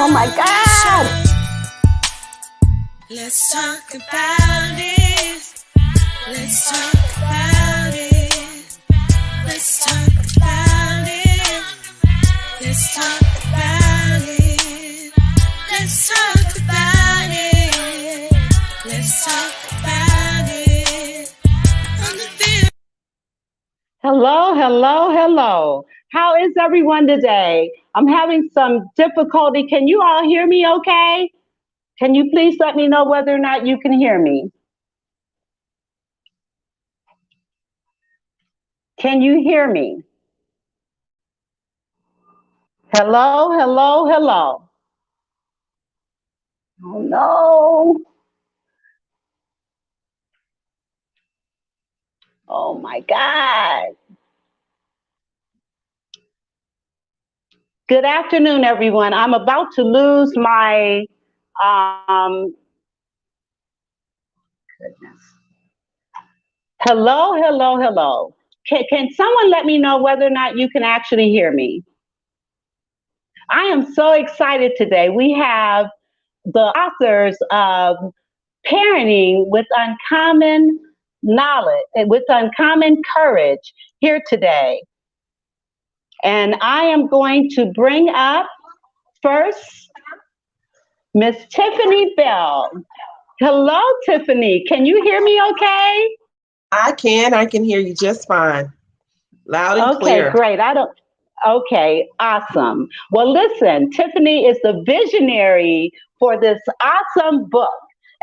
Oh my God. Let's talk about it. Let's talk about it. Let's talk about it. Let's talk about it. Let's talk about it. Let's talk about it. On the Vera. Hello, hello, hello. How is everyone today? I'm having some difficulty. Can you all hear me okay? Can you please let me know whether or not you can hear me? Can you hear me? Hello, hello, hello. Oh no. Oh my God. Good afternoon, everyone. I'm about to lose my goodness. Hello, hello, hello. Can someone let me know whether or not you can actually hear me? I am so excited today. We have the authors of Parenting with Uncommon Knowledge, with Uncommon Courage here today. And I am going to bring up first Miss Tiffany Bell. Hello, Tiffany. Can you hear me okay? I can hear you just fine. Loud and Okay, clear. great. Okay, awesome. Well, listen, Tiffany is the visionary for this awesome book.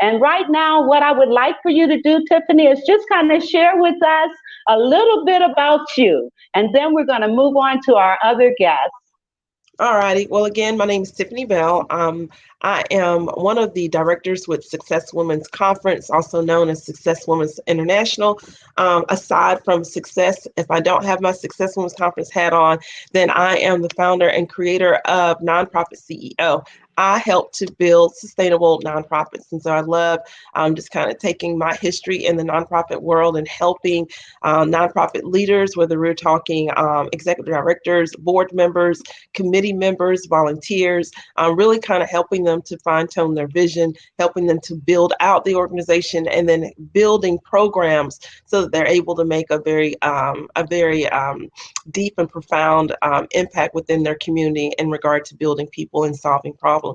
And right now, what I would like for you to do, Tiffany, is just kind of share with us a little bit about you. And then we're going to move on to our other guests. All righty. Well, again, my name is Tiffany Bell. I am one of the directors with Success Women's Conference, also known as Success Women's International. Aside from Success, if I don't have my Success Women's Conference hat on, then I am the founder and creator of Nonprofit CEO. I help to build sustainable nonprofits. And so I love just kind of taking my history in the nonprofit world and helping nonprofit leaders, whether we're talking executive directors, board members, committee members, volunteers, really kind of helping them to fine tune their vision, helping them to build out the organization, and then building programs so that they're able to make a very deep and profound impact within their community in regard to building people and solving problems.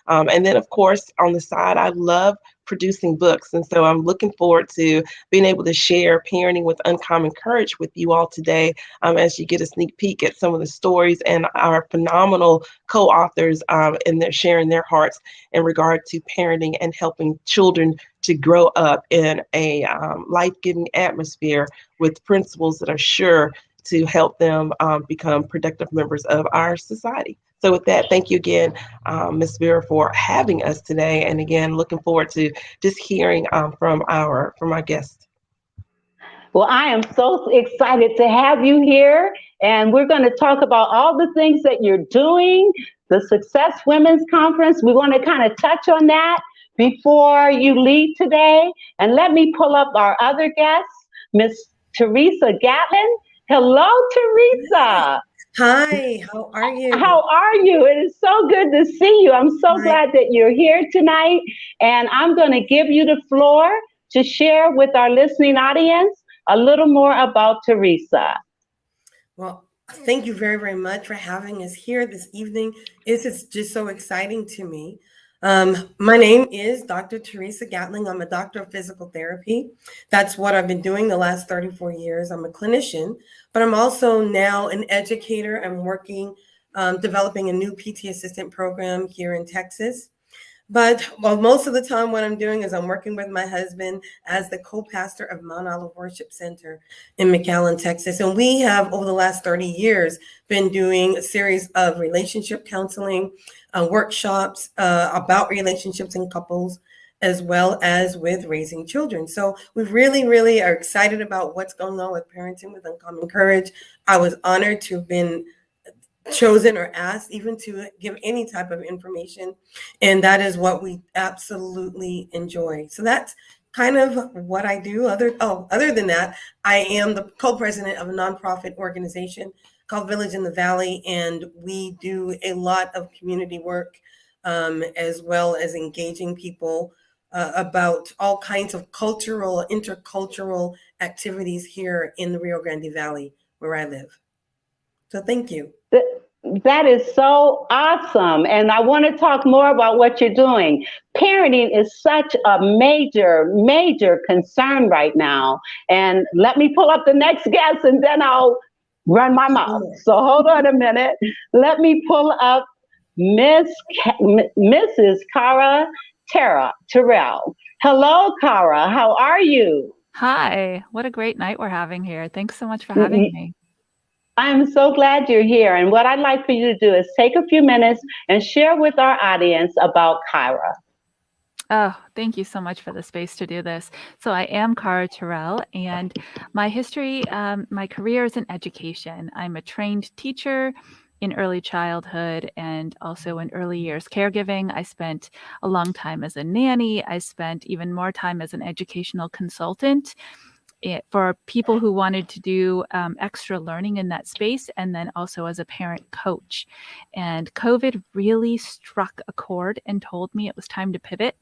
And then, of course, on the side, I love producing books. And so I'm looking forward to being able to share Parenting with Uncommon Courage with you all today as you get a sneak peek at some of the stories and our phenomenal co-authors and they're sharing their hearts in regard to parenting and helping children to grow up in a life-giving atmosphere with principles that are sure to help them become productive members of our society. So with that, thank you again, Ms. Vera, for having us today. And again, looking forward to just hearing from our guests. Well, I am so excited to have you here. And we're going to talk about all the things that you're doing, the Success Women's Conference. We want to kind of touch on that before you leave today. And let me pull up our other guests, Miss Teresa Gatlin. Hello, Teresa. Hi, how are you? How are you? It is so good to see you. I'm so glad that you're here tonight. And I'm going to give you the floor to share with our listening audience a little more about Teresa. Well, thank you very, very much for having us here this evening. It's just so exciting to me. My name is Dr. Teresa Gatling. I'm a doctor of physical therapy. That's what I've been doing the last 34 years. I'm a clinician, but I'm also now an educator. I'm working, developing a new PT assistant program here in Texas. But most of the time, what I'm doing is I'm working with my husband as the co-pastor of Mount Olive Worship Center in McAllen, Texas. And we have, over the last 30 years, been doing a series of relationship counseling workshops about relationships and couples, as well as with raising children. So we really, really are excited about what's going on with Parenting with Uncommon Courage. I was honored to have been chosen or asked even to give any type of information, and that is what we absolutely enjoy. So that's kind of what I do. Other than that, I am the co-president of a nonprofit organization called Village in the Valley, and we do a lot of community work as well as engaging people about all kinds of cultural, intercultural activities here in the Rio Grande Valley where I live. So thank you. That is so awesome. And I want to talk more about what you're doing. Parenting is such a major, major concern right now. And let me pull up the next guest and then I'll run my mouth. So hold on a minute. Let me pull up Mrs. Cara Terrell. Hello, Cara. How are you? Hi, what a great night we're having here. Thanks so much for having me. I'm so glad you're here. And what I'd like for you to do is take a few minutes and share with our audience about Kyra. Oh, thank you so much for the space to do this. So I am Cara Terrell, and my history, my career is in education. I'm a trained teacher in early childhood and also in early years caregiving. I spent a long time as a nanny. I spent even more time as an educational consultant for people who wanted to do extra learning in that space, and then also as a parent coach. And COVID really struck a chord and told me it was time to pivot.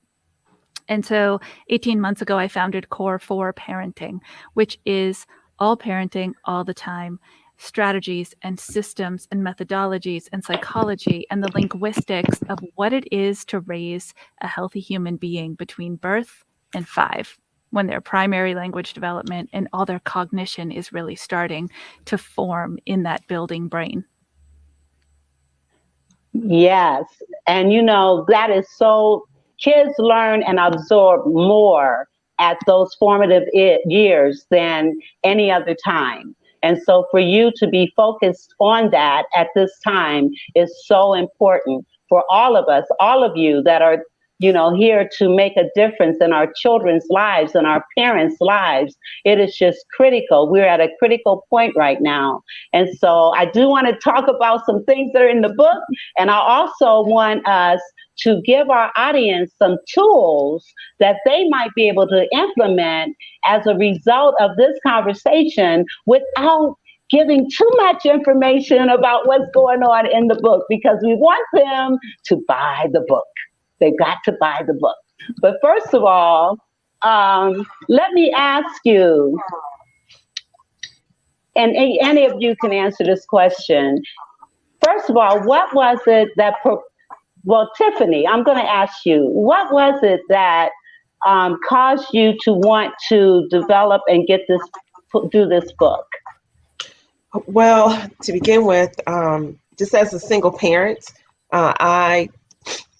And so 18 months ago, I founded Core for Parenting, which is all parenting all the time, strategies and systems and methodologies and psychology and the linguistics of what it is to raise a healthy human being between birth and 5, when their primary language development and all their cognition is really starting to form in that building brain. Yes. And that is so, kids learn and absorb more at those formative years than any other time. And so for you to be focused on that at this time is so important for all of us, all of you that are here to make a difference in our children's lives and our parents' lives. It is just critical. We're at a critical point right now. And so I do want to talk about some things that are in the book. And I also want us to give our audience some tools that they might be able to implement as a result of this conversation without giving too much information about what's going on in the book, because we want them to buy the book. They've got to buy the book. But first of all, let me ask you, and any of you can answer this question. First of all, what was it that, Tiffany, I'm going to ask you, what was it that caused you to want to develop and do this book? Well, to begin with, just as a single parent, I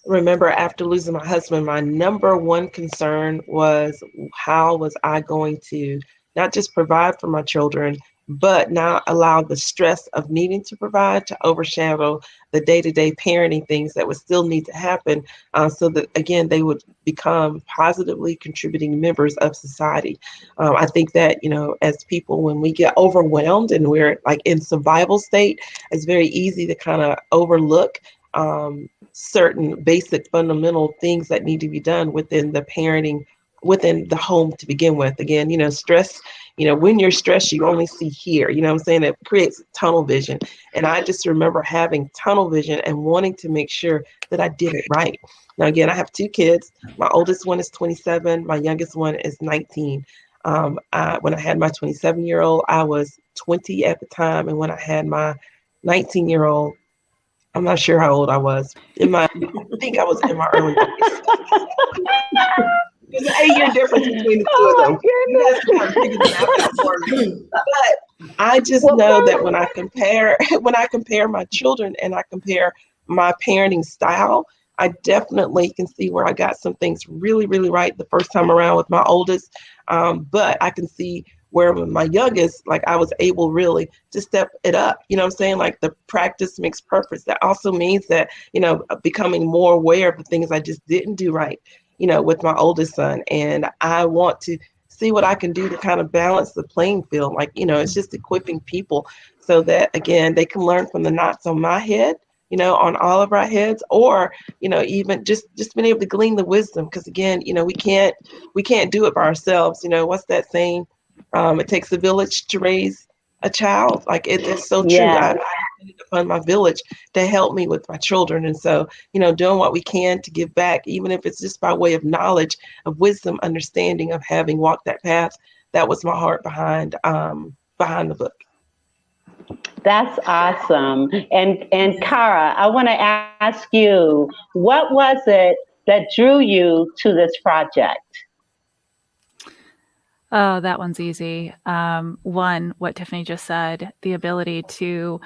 remember after losing my husband, my number one concern was how was I going to not just provide for my children, but not allow the stress of needing to provide to overshadow the day-to-day parenting things that would still need to happen, so that, again, they would become positively contributing members of society. I think that, as people, when we get overwhelmed and we're like in survival state, it's very easy to kind of overlook certain basic fundamental things that need to be done within the parenting, within the home to begin with. Again, stress, when you're stressed, you only see here, what I'm saying? It creates tunnel vision. And I just remember having tunnel vision and wanting to make sure that I did it right. Now, again, I have 2 kids. My oldest one is 27. My youngest one is 19. When I had my 27-year-old, I was 20 at the time. And when I had my 19-year-old, I'm not sure how old I was. I think I was in my early 30s. There's an 8-year difference between the two of them. You guys can kind of figure that out for me. But I just know that when I compare my children and I compare my parenting style, I definitely can see where I got some things really, really right the first time around with my oldest. But I can see where with my youngest, like I was able really to step it up. You know what I'm saying? Like the practice makes perfect. That also means that, becoming more aware of the things I just didn't do right, with my oldest son. And I want to see what I can do to kind of balance the playing field. Like, it's just equipping people so that, again, they can learn from the knots on my head, on all of our heads, or, even just being able to glean the wisdom. Because again, we can't do it by ourselves. What's that saying? It takes a village to raise a child. Like it's so true. Yeah. depended upon my village to help me with my children. And so, doing what we can to give back, even if it's just by way of knowledge, of wisdom, understanding, of having walked that path, that was my heart behind the book. That's awesome. And Kara, I want to ask you, what was it that drew you to this project? Oh, that one's easy. One, what Tiffany just said, the ability to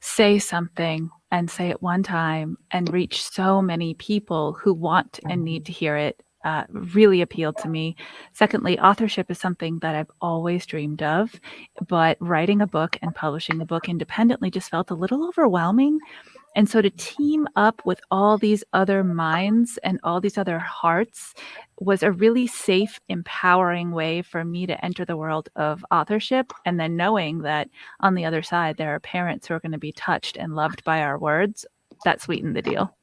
say something and say it one time and reach so many people who want and need to hear it really appealed to me. Secondly, authorship is something that I've always dreamed of, but writing a book and publishing a book independently just felt a little overwhelming. And so to team up with all these other minds and all these other hearts was a really safe, empowering way for me to enter the world of authorship. And then knowing that on the other side, there are parents who are going to be touched and loved by our words, that sweetened the deal.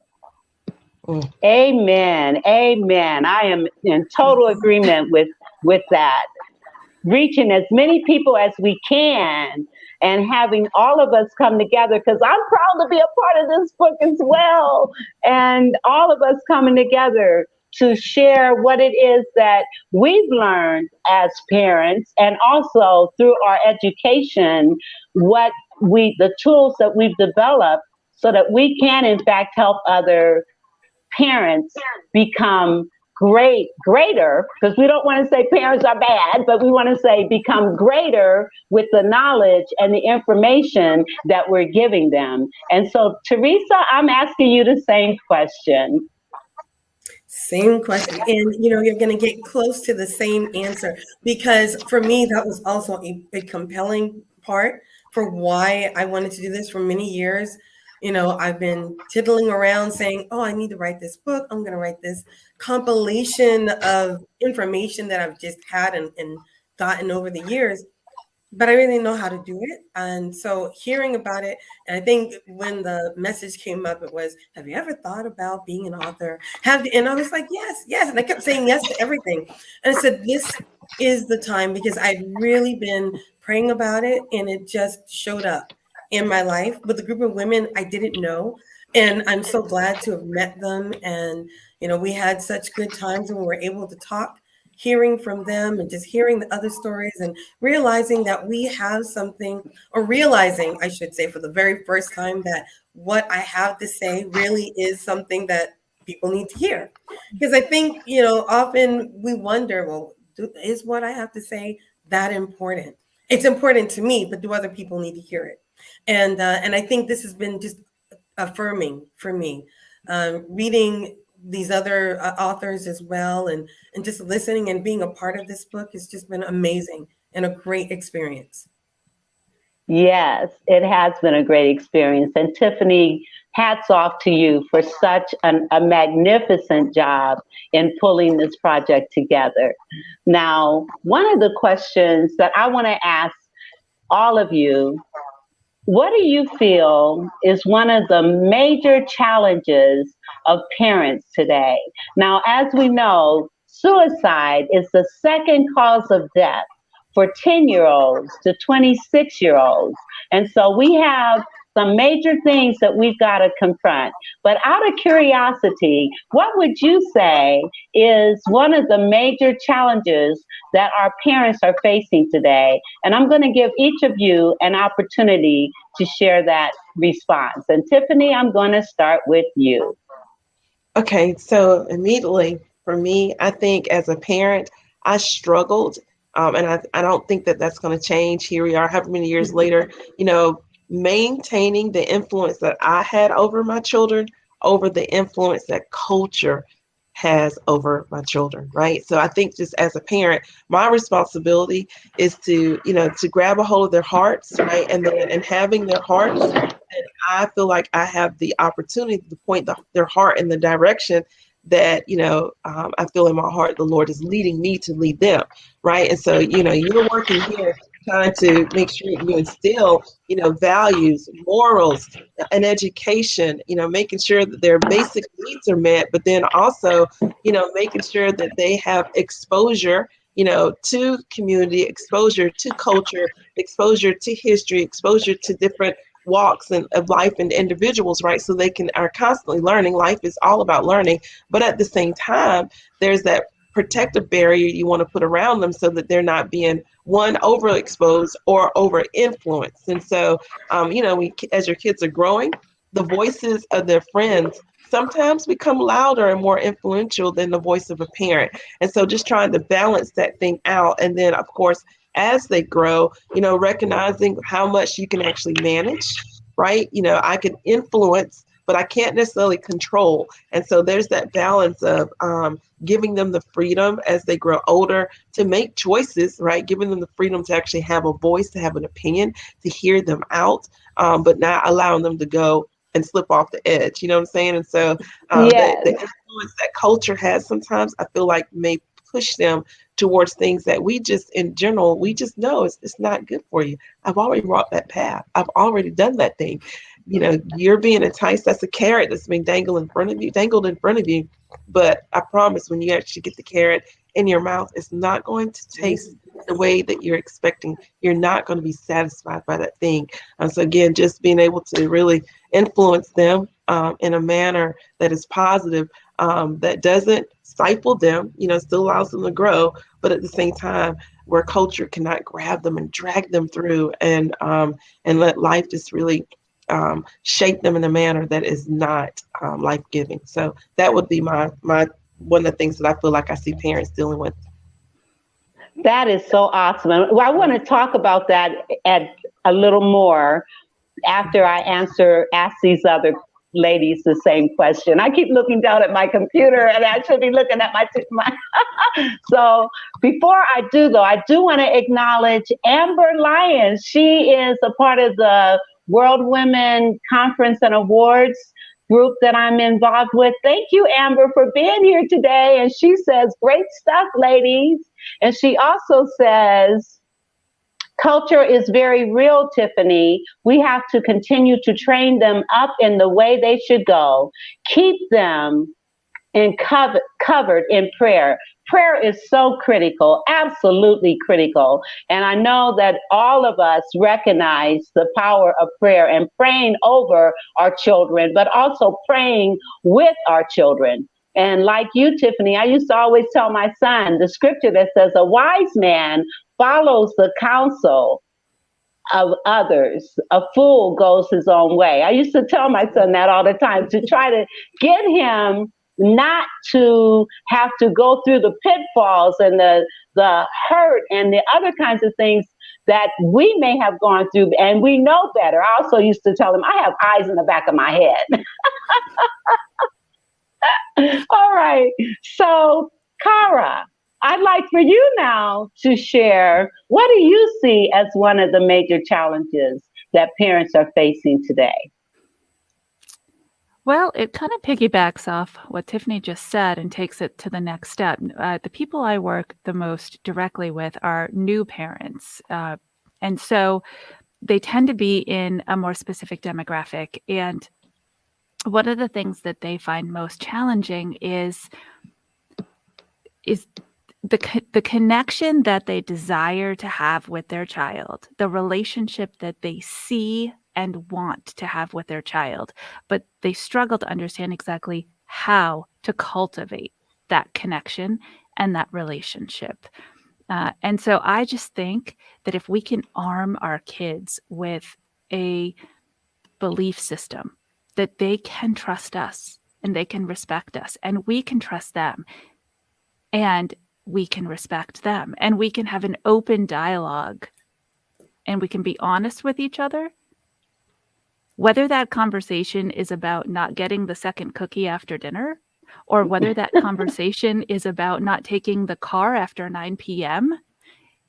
Amen. Amen. I am in total agreement with that. Reaching as many people as we can and having all of us come together, because I'm proud to be a part of this book as well. And all of us coming together to share what it is that we've learned as parents, and also through our education, the tools that we've developed so that we can in fact help other parents become greater, because we don't want to say parents are bad, but we want to say become greater with the knowledge and the information that we're giving them. And so, Teresa, I'm asking you the same question. Same question. And you're going to get close to the same answer, because for me, that was also a compelling part for why I wanted to do this for many years. I've been tiddling around saying, oh, I need to write this book. I'm going to write this compilation of information that I've just had and gotten over the years, but I really didn't know how to do it. And so hearing about it, and I think when the message came up, it was, have you ever thought about being an author? And I was like, yes. And I kept saying yes to everything. And I said, this is the time, because I'd really been praying about it, and it just showed up in my life with a group of women I didn't know. And I'm so glad to have met them. And, we had such good times, and we were able to talk, hearing from them and just hearing the other stories, and realizing that we have something, or realizing, I should say, for the very first time, that what I have to say really is something that people need to hear. Because I think, often we wonder, well, is what I have to say that important? It's important to me, but do other people need to hear it? And I think this has been just affirming for me, reading these other authors as well, and just listening and being a part of this book has just been amazing and a great experience. Yes, it has been a great experience. And Tiffany, hats off to you for such a magnificent job in pulling this project together. Now, one of the questions that I want to ask all of you, what do you feel is one of the major challenges of parents today? Now, as we know, suicide is the second cause of death for 10-year-olds to 26-year-olds. And so we have some major things that we've got to confront. But out of curiosity, what would you say is one of the major challenges that our parents are facing today? And I'm going to give each of you an opportunity to share that response. And Tiffany, I'm going to start with you. Okay, so immediately for me, I think as a parent, I struggled. And I don't think that that's going to change. Here we are, however many years later, maintaining the influence that I had over my children, over the influence that culture has over my children, right? So I think just as a parent, my responsibility is to grab a hold of their hearts, right? And having their hearts, and I feel like I have the opportunity to point their heart in the direction that, I feel in my heart the Lord is leading me to lead them, right? And so, you're working here trying to make sure you instill, values, morals, and education, making sure that their basic needs are met, but then also, making sure that they have exposure, to community, exposure to culture, exposure to history, exposure to different walks of life and individuals, right? So they are constantly learning. Life is all about learning, but at the same time, there's that protective barrier you want to put around them so that they're not being overexposed or over influenced. And so, as your kids are growing, the voices of their friends sometimes become louder and more influential than the voice of a parent. And so just trying to balance that thing out. And then, of course, as they grow, recognizing how much you can actually manage, right? I can influence, but I can't necessarily control. And so there's that balance of giving them the freedom as they grow older to make choices, right? Giving them the freedom to actually have a voice, to have an opinion, to hear them out, but not allowing them to go and slip off the edge. You know what I'm saying? And so Yes. the influence that culture has sometimes, I feel like, may push them towards things that we just, in general, we just know it's not good for you. I've already walked that path. I've already done that thing. You're being enticed. That's a carrot that's being dangled in front of you. But I promise, when you actually get the carrot in your mouth, it's not going to taste the way that you're expecting. You're not going to be satisfied by that thing. So again, just being able to really influence them in a manner that is positive, that doesn't stifle them, still allows them to grow, but at the same time, where culture cannot grab them and drag them through, and let life just really shape them in a manner that is not life-giving. So that would be my one of the things that I feel like I see parents dealing with. That is so awesome. Well, I want to talk about that a little more after I ask these other ladies the same question. I keep looking down at my computer, and I should be looking at my So before I do, though, I do want to acknowledge Amber Lyons. She is a part of the World Women Conference and Awards group that I'm involved with. Thank you, Amber, for being here today. And she says, great stuff, ladies. And she also says, culture is very real, Tiffany. We have to continue to train them up in the way they should go. Keep them covered in prayer. Prayer is so critical, absolutely critical. And I know that all of us recognize the power of prayer and praying over our children, but also praying with our children. And like you, Tiffany, I used to always tell my son the scripture that says a wise man follows the counsel of others. A fool goes his own way. I used to tell my son that all the time to try to get him not to have to go through the pitfalls and the hurt and the other kinds of things that we may have gone through, and we know better. I also used to tell him I have eyes in the back of my head. All right. So, Cara, I'd like for you now to share, what do you see as one of the major challenges that parents are facing today? Well, it kind of piggybacks off what Tiffany just said and takes it to the next step. The people I work the most directly with are new parents. And so they tend to be in a more specific demographic. And one of the things that they find most challenging is the connection that they desire to have with their child, the relationship that they see and want to have with their child, but they struggle to understand exactly how to cultivate that connection and that relationship. And so I just think that if we can arm our kids with a belief system that they can trust us and they can respect us and we can trust them and we can respect them and we can have an open dialogue and we can be honest with each other, whether that conversation is about not getting the second cookie after dinner or whether that conversation is about not taking the car after 9 p.m.,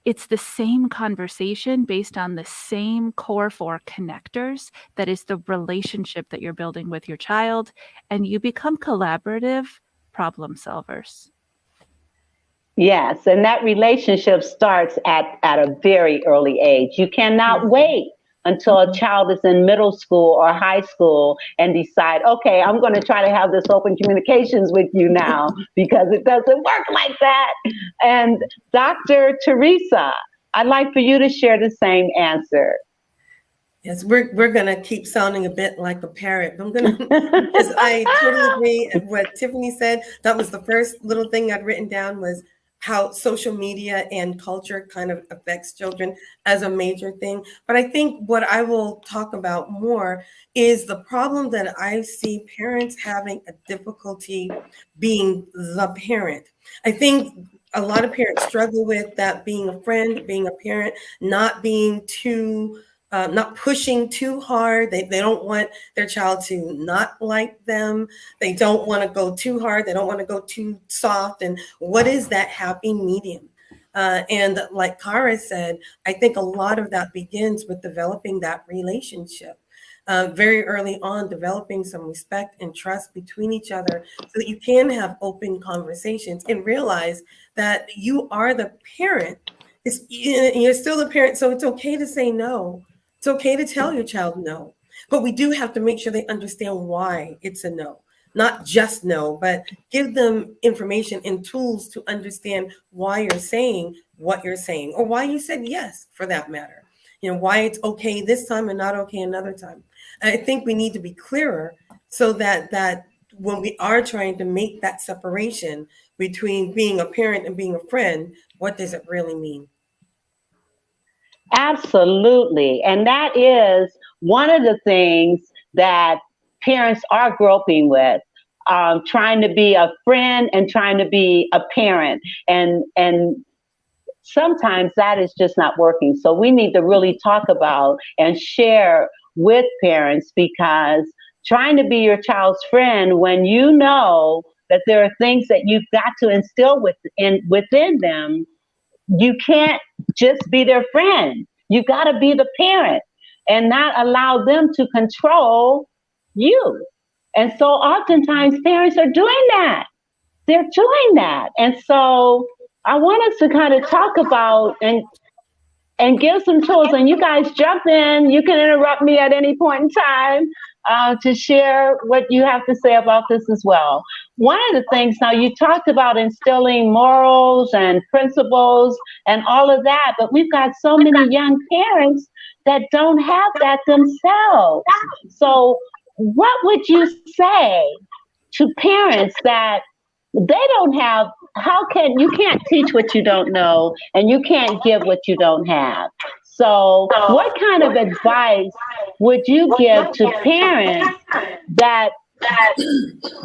it's the same conversation based on the same core 4 connectors that is the relationship that you're building with your child, and you become collaborative problem solvers. Yes, and that relationship starts at a very early age. You cannot wait until a child is in middle school or high school and decide, okay, I'm going to try to have this open communications with you now, because it doesn't work like that. And Dr. Teresa, I'd like for you to share the same answer. Yes, we're gonna keep sounding a bit like a parrot. I'm gonna because I totally agree with what Tiffany said. That was the first little thing I'd written down was how social media and culture kind of affects children as a major thing. But I think what I will talk about more is the problem that I see parents having a difficulty being the parent. I think a lot of parents struggle with that being a friend, being a parent, not being too not pushing too hard. They don't want their child to not like them. They don't want to go too hard. They don't want to go too soft. And what is that happy medium? And like Kara said, I think a lot of that begins with developing that relationship. Very early on, developing some respect and trust between each other so that you can have open conversations and realize that you are the parent. You're still the parent, so it's okay to say no. It's okay to tell your child no, but we do have to make sure they understand why it's a no, not just no, but give them information and tools to understand why you're saying what you're saying or why you said yes for that matter. You know, why it's okay this time and not okay another time. I think we need to be clearer so that when we are trying to make that separation between being a parent and being a friend, what does it really mean? Absolutely. And that is one of the things that parents are groping with. Trying to be a friend and trying to be a parent. And sometimes that is just not working. So we need to really talk about and share with parents because trying to be your child's friend when you know that there are things that you've got to instill within them, you can't just be their friend. You got to be the parent and not allow them to control you. And so oftentimes parents are doing that. They're doing that. And so I want us to kind of talk about and give some tools. And you guys jump in. You can interrupt me at any point in time to share what you have to say about this as well. One of the things now you talked about instilling morals and principles and all of that, but we've got so many young parents that don't have that themselves. So, what would you say to parents that they don't have? How can you can't teach what you don't know and you can't give what you don't have? So what kind of advice would you give to parents that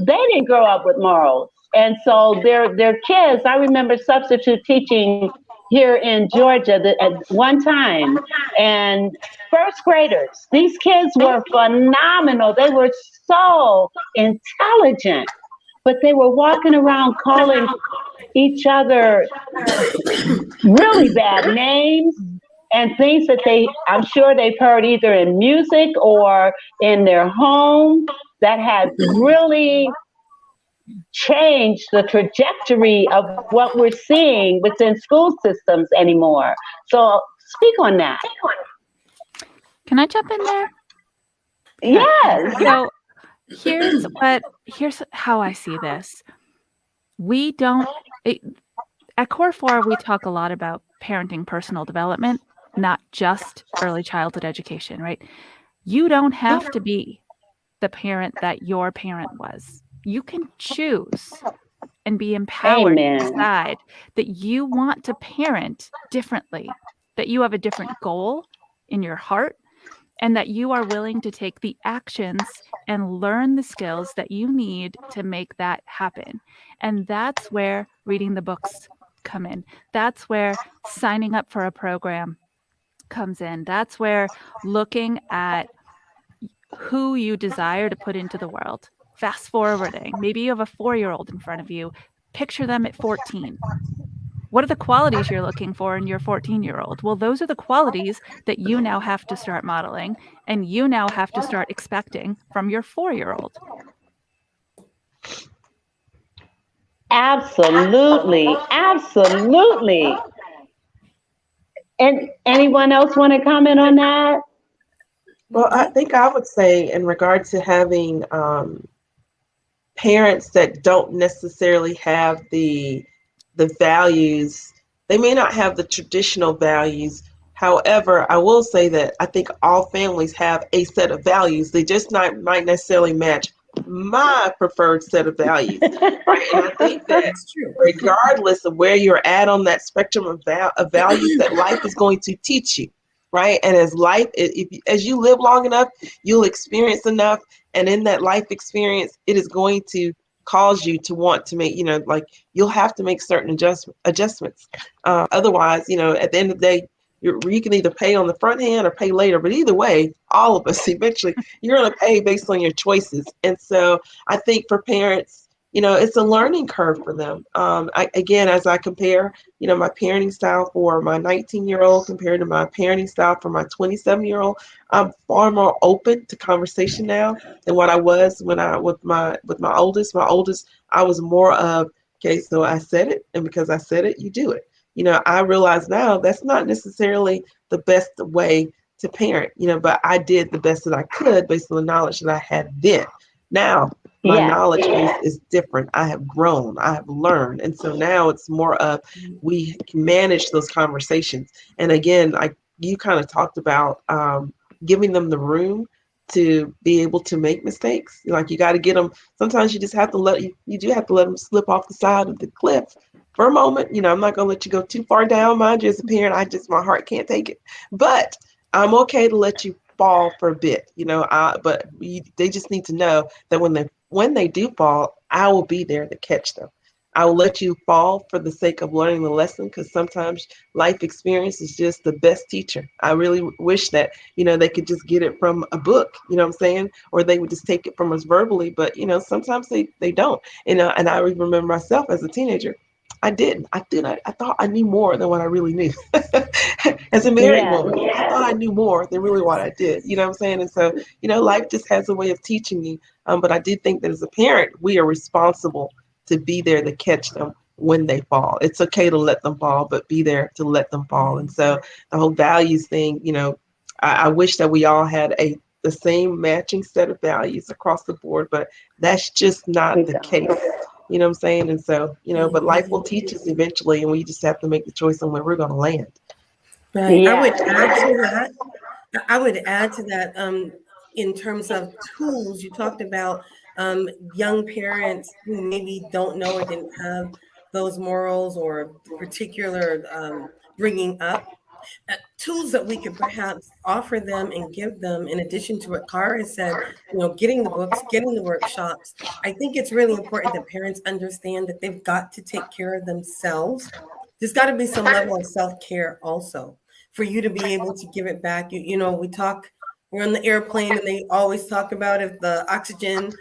they didn't grow up with morals, and so their kids? I remember substitute teaching here in Georgia at one time, and first graders, these kids were phenomenal. They were so intelligent, but they were walking around calling each other really bad names and things that I'm sure they've heard either in music or in their home that had really changed the trajectory of what we're seeing within school systems anymore. So speak on that. Can I jump in there? Yes. So here's how I see this. At Core 4, we talk a lot about parenting personal development, not just early childhood education, right? You don't have to be the parent that your parent was. You can choose and be empowered to decide that you want to parent differently, that you have a different goal in your heart, and that you are willing to take the actions and learn the skills that you need to make that happen. And that's where reading the books come in. That's where signing up for a program comes in. That's where looking at who you desire to put into the world. Fast forwarding. Maybe you have a 4-year-old in front of you. Picture them at 14. What are the qualities you're looking for in your 14-year-old? Well, those are the qualities that you now have to start modeling and you now have to start expecting from your 4-year-old. Absolutely. Absolutely. And anyone else want to comment on that? Well, I think I would say in regard to having parents that don't necessarily have the values, they may not have the traditional values. However, I will say that I think all families have a set of values. They just might necessarily match my preferred set of values, right? And I think that That's true. regardless of where you're at on that spectrum of values, that life is going to teach you, right? And as as you live long enough, you'll experience enough, and in that life experience, it is going to cause you to want to make, like you'll have to make certain adjustments. Otherwise, at the end of the day, you can either pay on the front hand or pay later. But either way, all of us eventually, you're going to pay based on your choices. And so I think for parents, it's a learning curve for them. Again, as I compare, my parenting style for my 19-year-old compared to my parenting style for my 27-year-old, I'm far more open to conversation now than what I was with my oldest. My oldest, I was more of, okay, so I said it, and because I said it, you do it. I realize now that's not necessarily the best way to parent, but I did the best that I could based on the knowledge that I had then. Now, my Yeah. knowledge base is different. I have grown, I have learned. And so now it's more of we can manage those conversations. And again, like you kind of talked about giving them the room to be able to make mistakes. Like you got to get them. Sometimes you just have to you do have to let them slip off the side of the cliff for a moment. I'm not going to let you go too far down. Mind you, as a parent, my heart can't take it. But I'm okay to let you fall for a bit, they just need to know that when they do fall, I will be there to catch them. I will let you fall for the sake of learning the lesson, because sometimes life experience is just the best teacher. I really wish that, they could just get it from a book, you know what I'm saying? Or they would just take it from us verbally, but, sometimes they don't. And I remember myself as a teenager, I didn't. I thought I knew more than what I really knew. As a married Yes. woman, I thought I knew more than really what I did. You know what I'm saying? And so, life just has a way of teaching you. But I do think that as a parent, we are responsible to be there to catch them when they fall. It's okay to let them fall, but be there to let them fall. And so the whole values thing, I wish that we all had the same matching set of values across the board, but that's just not the case. You know what I'm saying? And so, but life will teach us eventually, and we just have to make the choice on where we're going to land. Right. Yeah. I would add to that in terms of tools. You talked about young parents who maybe don't know or didn't have those morals or particular bringing up. Tools that we could perhaps offer them and give them, in addition to what Cara has said, getting the books, getting the workshops. I think it's really important that parents understand that they've got to take care of themselves. There's got to be some level of self-care also for you to be able to give it back. We're on the airplane and they always talk about if the oxygen,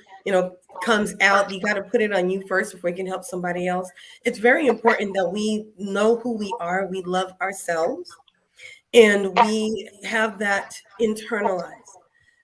comes out, you got to put it on you first before you can help somebody else. It's very important that we know who we are. We love ourselves. And we have that internalized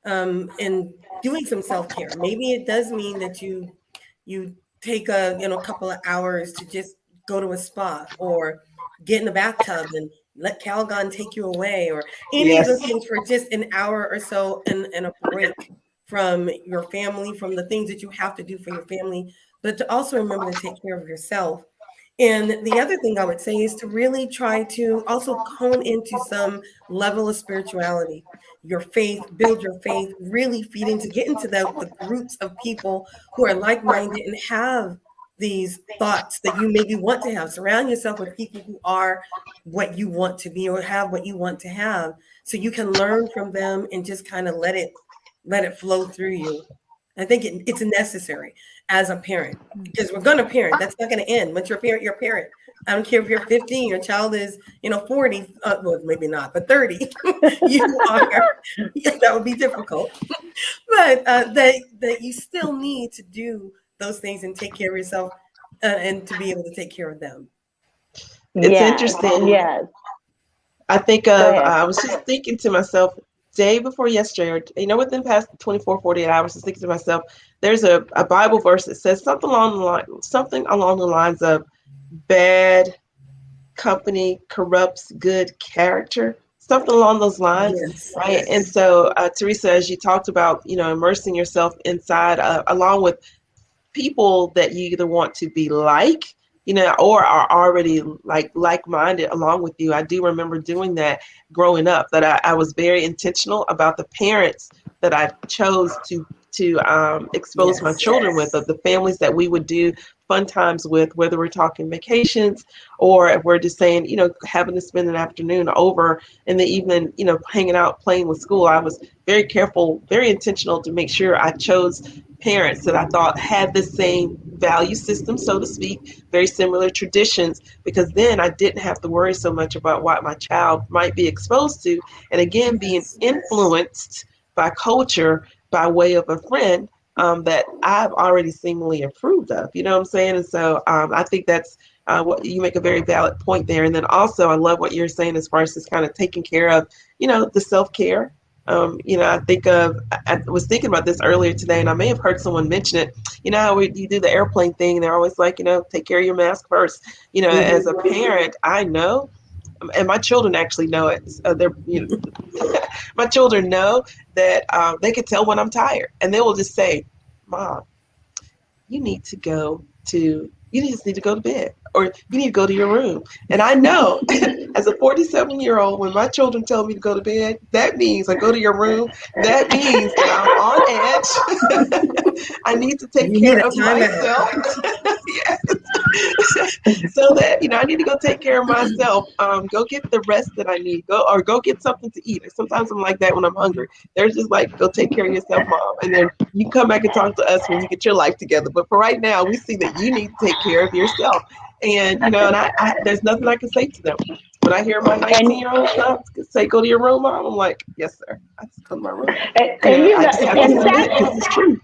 and doing some self-care. Maybe it does mean that you take a couple of hours to just go to a spa or get in the bathtub and let Calgon take you away, or any of Yes. those things for just an hour or so and a break from your family, from the things that you have to do for your family, but to also remember to take care of yourself. And the other thing I would say is to really try to also hone into some level of spirituality, your faith, build your faith, really feed into, get into the groups of people who are like-minded and have these thoughts that you maybe want to have. Surround yourself with people who are what you want to be or have what you want to have, so you can learn from them and just kind of let it flow through you. I think it's necessary as a parent, because we're going to parent. That's not going to end. Once you're a parent, you're a parent. I don't care if you're 15, your child is, 40, well, maybe not, but 30. You are, that would be difficult. But that you still need to do those things and take care of yourself and to be able to take care of them. It's Yes. interesting. Yes. I think Go of, ahead. I was just thinking to myself, day before yesterday, or, within the past 24, 48 hours, just thinking to myself, there's a Bible verse that says something along the lines of bad company corrupts good character, something along those lines, Yes. right? And so, Teresa, as you talked about, immersing yourself inside, along with people that you either want to be like or are already like-minded along with you. I do remember doing that growing up, that I was very intentional about the parents that I chose to expose my children with, of the families that we would do fun times with, whether we're talking vacations or if we're just saying, having to spend an afternoon over in the evening, hanging out, playing with school. I was very careful, very intentional to make sure I chose parents that I thought had the same value system, so to speak, very similar traditions, because then I didn't have to worry so much about what my child might be exposed to. And again, being influenced by culture by way of a friend that I've already seemingly approved of. You know what I'm saying? And so I think that's what you make a very valid point there. And then also, I love what you're saying as far as just kind of taking care of, the self-care. I was thinking about this earlier today, and I may have heard someone mention it. You know how you do the airplane thing, and they're always like, take care of your mask first. As a parent, I know, and my children actually know it. My children know that they can tell when I'm tired, and they will just say, "Mom, you just need to go to bed, or you need to go to your room." And I know as a 47-year-old, when my children tell me to go to bed, that means I go to your room. That means that I'm on edge. I need to take care of myself. Yes. So that, I need to go take care of myself. Go get the rest that I need. Go get something to eat. Sometimes I'm like that when I'm hungry. They're just like, go take care of yourself, Mom. And then you come back and talk to us when you get your life together. But for right now, we see that you need to take care of yourself. And, and there's nothing I can say to them. When I hear my 19-year-old say, go to your room, Mom, I'm like, yes, sir. I just go to my room. I just have to submit because it's true.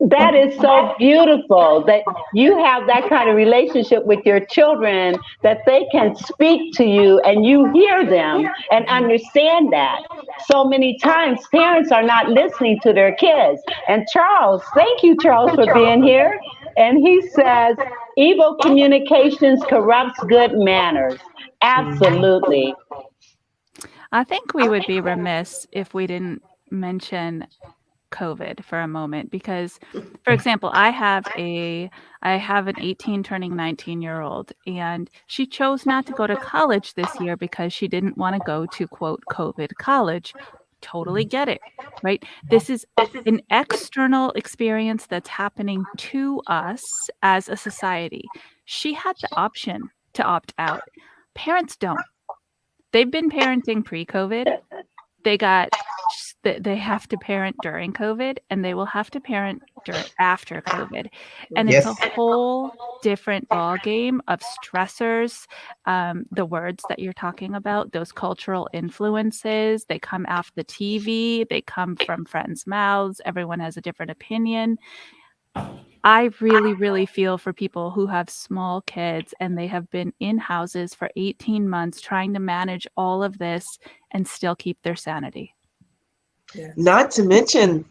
That is so beautiful that you have that kind of relationship with your children, that they can speak to you and you hear them and understand that. So many times parents are not listening to their kids. And Charles, thank you, Charles, for being here. And he says, evil communications corrupts good manners. Absolutely. I think we would be remiss if we didn't mention COVID for a moment, because, for example, I have an 18 turning 19-year-old, and she chose not to go to college this year because she didn't want to go to, quote, COVID college. Totally get it, right? This is an external experience that's happening to us as a society. She had the option to opt out. Parents don't. They've been parenting pre-COVID. They have to parent during COVID, and they will have to parent after COVID. And it's a whole different ball game of stressors. The words that you're talking about, those cultural influences, they come off the TV, they come from friends' mouths. Everyone has a different opinion. I really, really feel for people who have small kids and they have been in houses for 18 months trying to manage all of this and still keep their sanity. Yes. Not to mention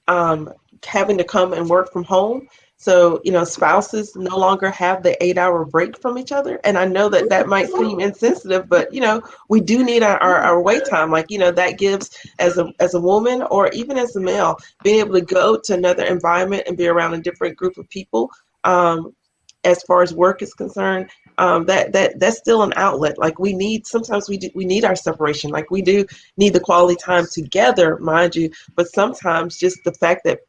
having to come and work from home. So, spouses no longer have the 8-hour break from each other. And I know that might seem insensitive, but, we do need our wait time. Like, that gives, as a woman or even as a male, being able to go to another environment and be around a different group of people, as far as work is concerned, that's still an outlet. Like we need our separation. Like we do need the quality time together, mind you, but sometimes just the fact that,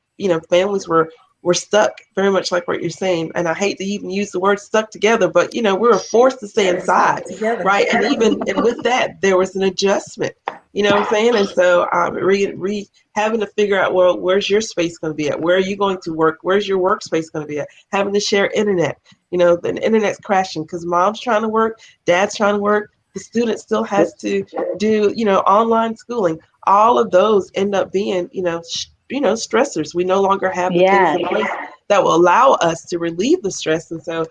families were stuck, very much like what you're saying. And I hate to even use the word stuck together, but we were forced to stay inside, right? And with that, there was an adjustment, you know what I'm saying? And so having to figure out, well, where's your space going to be at? Where are you going to work? Where's your workspace going to be at? Having to share internet, the internet's crashing because mom's trying to work, dad's trying to work. The student still has to do, online schooling. All of those end up being, stressors. We no longer have the things in place that will allow us to relieve the stress. And so,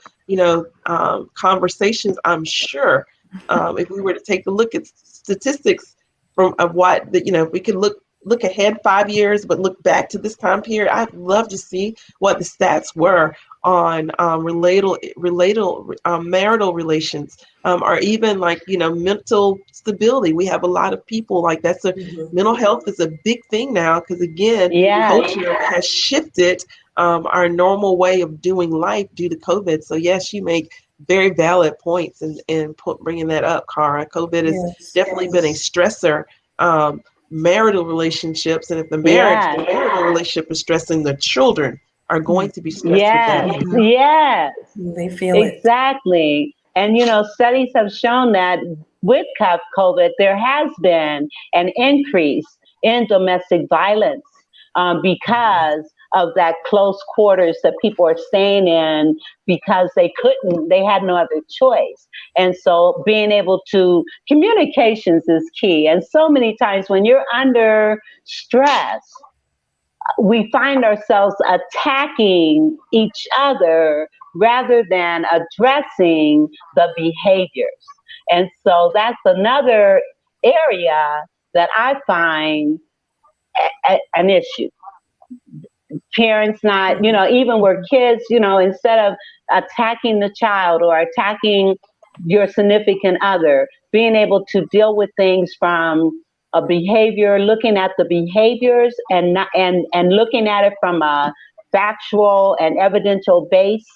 conversations, I'm sure, if we were to take a look at statistics of what, we can look ahead 5 years, but look back to this time period. I'd love to see what the stats were on marital relations, or even like, mental stability. We have a lot of people like mental health is a big thing now because again, culture has shifted our normal way of doing life due to COVID. So yes, you make very valid points in bringing that up, Cara. COVID has Yes. definitely been a stressor. Marital relationships, and if the Yes. marital relationship is stressing, the children are going to be stressed with that. Yes. Yes. They feel it. Exactly. And, studies have shown that with COVID, there has been an increase in domestic violence because of that close quarters that people are staying in because they had no other choice. And so being able to, communications is key. And so many times when you're under stress, we find ourselves attacking each other rather than addressing the behaviors. And so that's another area that I find an issue. Parents not, even where kids, instead of attacking the child or attacking your significant other, being able to deal with things from a behavior, looking at the behaviors and not, and looking at it from a factual and evidential base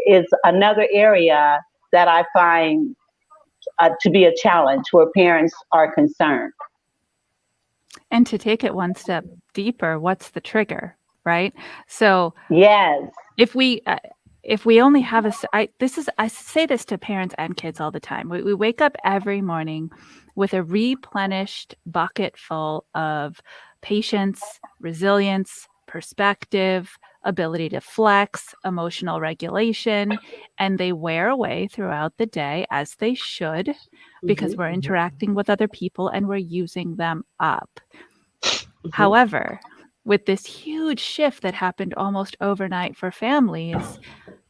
is another area that I find to be a challenge where parents are concerned. And to take it one step deeper, what's the trigger, right? So Yes. if we only have I say this to parents and kids all the time. We wake up every morning with a replenished bucket full of patience, resilience, perspective, ability to flex, emotional regulation, and they wear away throughout the day, as they should, because we're interacting with other people and we're using them up. However, with this huge shift that happened almost overnight for families,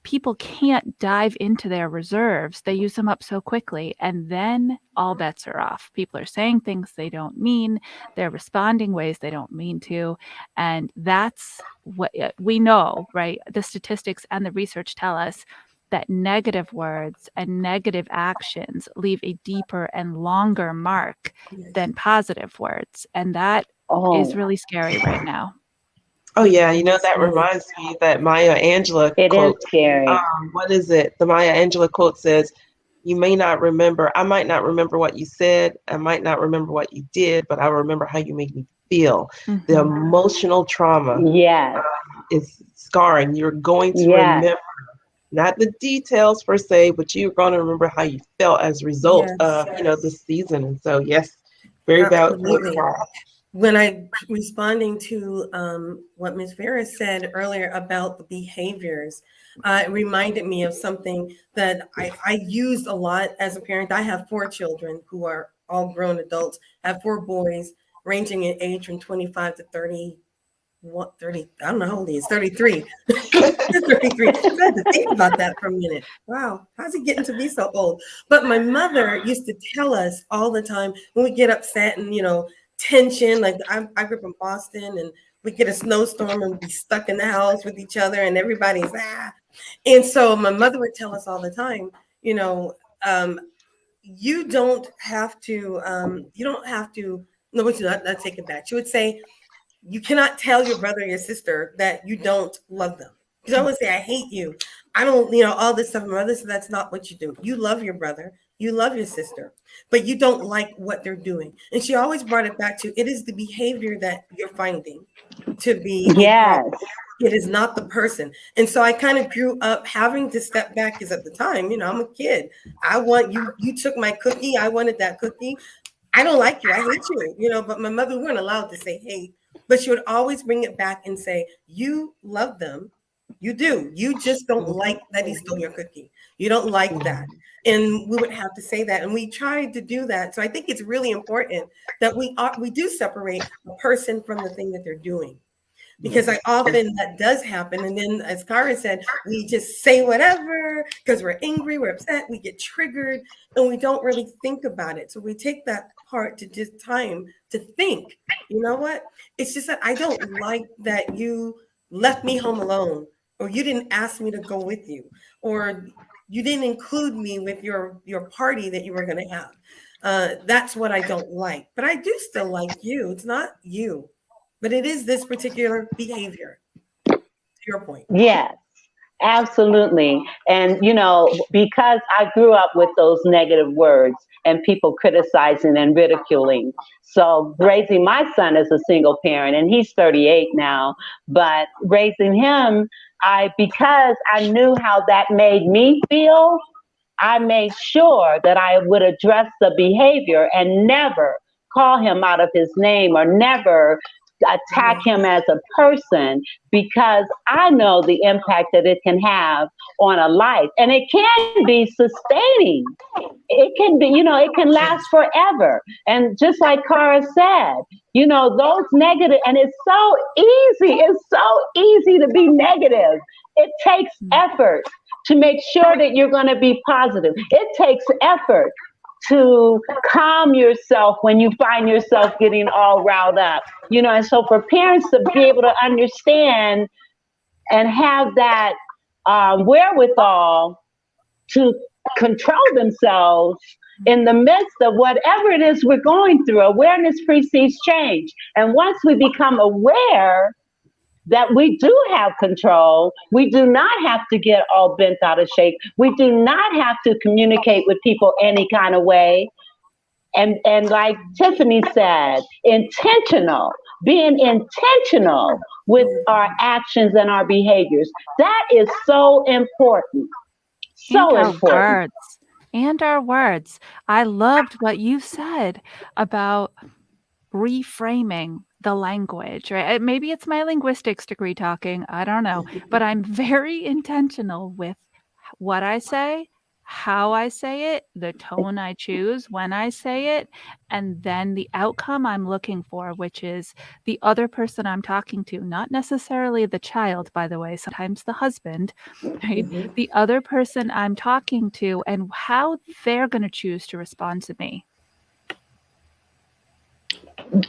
people can't dive into their reserves. They use them up so quickly, and then all bets are off. People are saying things they don't mean. They're responding ways they don't mean to. And that's what we know, right? The statistics and the research tell us that negative words and negative actions leave a deeper and longer mark than positive words. And that is Oh, really scary right now. Oh yeah, that reminds me of that Maya Angelou it is quote. scary. What is it? The Maya Angelou quote says, "You may not remember. I might not remember what you said. I might not remember what you did, but I remember how you made me feel." The emotional trauma Yes. is scarring. You're going to Yes. remember not the details per se, but you're going to remember how you felt as a result of this season. And so, yes, very valid point. Absolutely. When I responding to what Ms. Vera said earlier about the behaviors, it reminded me of something that I used a lot as a parent. I have 4 children who are all grown adults. I have 4 boys ranging in age from 25 to 30. What 30? I don't know how old he is. 33. 33. I had to think about that for a minute. Wow, how's he getting to be so old? But my mother used to tell us all the time when we get upset and tension. Like I grew up in Boston, and we get a snowstorm and be stuck in the house with each other, and everybody's And so my mother would tell us all the time, you don't have to. You don't have to. No, not take it back. She would say, you cannot tell your brother or your sister that you don't love them. You always say, I hate you. I don't, all this stuff. My mother said, that's not what you do. You love your brother. You love your sister, but you don't like what they're doing. And she always brought it back to, it is the behavior that you're finding to be a Yes. problem. It is not the person. And so I kind of grew up having to step back because at the time, I'm a kid. I want you took my cookie. I wanted that cookie. I don't like you. I hate you, but my mother weren't allowed to say hate, but she would always bring it back and say, you love them. You do. You just don't like that he stole your cookie. You don't like that. And we would have to say that. And we tried to do that. So I think it's really important that we do separate a person from the thing that they're doing. Because often that does happen. And then, as Kara said, we just say whatever because we're angry, we're upset, we get triggered, and we don't really think about it. So we take that part to just time to think, you know what? It's just that I don't like that you left me home alone, or you didn't ask me to go with you, or you didn't include me with your party that you were going to have. That's what I don't like. But I do still like you. It's not you. But it is this particular behavior. your point. Yes, absolutely. And, because I grew up with those negative words and people criticizing and ridiculing. So, raising my son as a single parent, and he's 38 now, but raising him, because I knew how that made me feel, I made sure that I would address the behavior and never call him out of his name or never attack him as a person, because I know the impact that it can have on a life, and it can be sustaining. It can be, it can last Yes. forever. And just like Cara said, those negative, and it's so easy to be negative. It takes effort to make sure that you're going to be positive. It takes effort to calm yourself when you find yourself getting all riled up. And so for parents to be able to understand and have that wherewithal to control themselves in the midst of whatever it is we're going through. Awareness precedes change. And once we become aware that we do have control, we do not have to get all bent out of shape. We do not have to communicate with people any kind of way. And like Tiffany said, being intentional with our actions and our behaviors. That is so important. And So our important. words. And our words. I loved what you said about reframing the language, right? Maybe it's my linguistics degree talking, I don't know, but I'm very intentional with what I say, how I say it, the tone I choose when I say it, and then the outcome I'm looking for, which is the other person I'm talking to, not necessarily the child, by the way, sometimes the husband, right? Mhm. The other person I'm talking to and how they're going to choose to respond to me.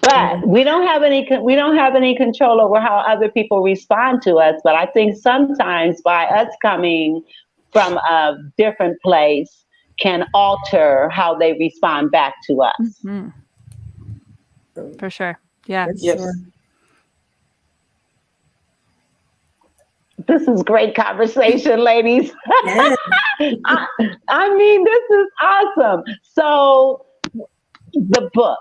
But we don't have any control over how other people respond to us. But I think sometimes by us coming from a different place can alter how they respond back to us. Mhm. For sure. Yeah. For Yes. sure. This is great conversation, ladies. Yes. I, I mean, this is awesome. So the book.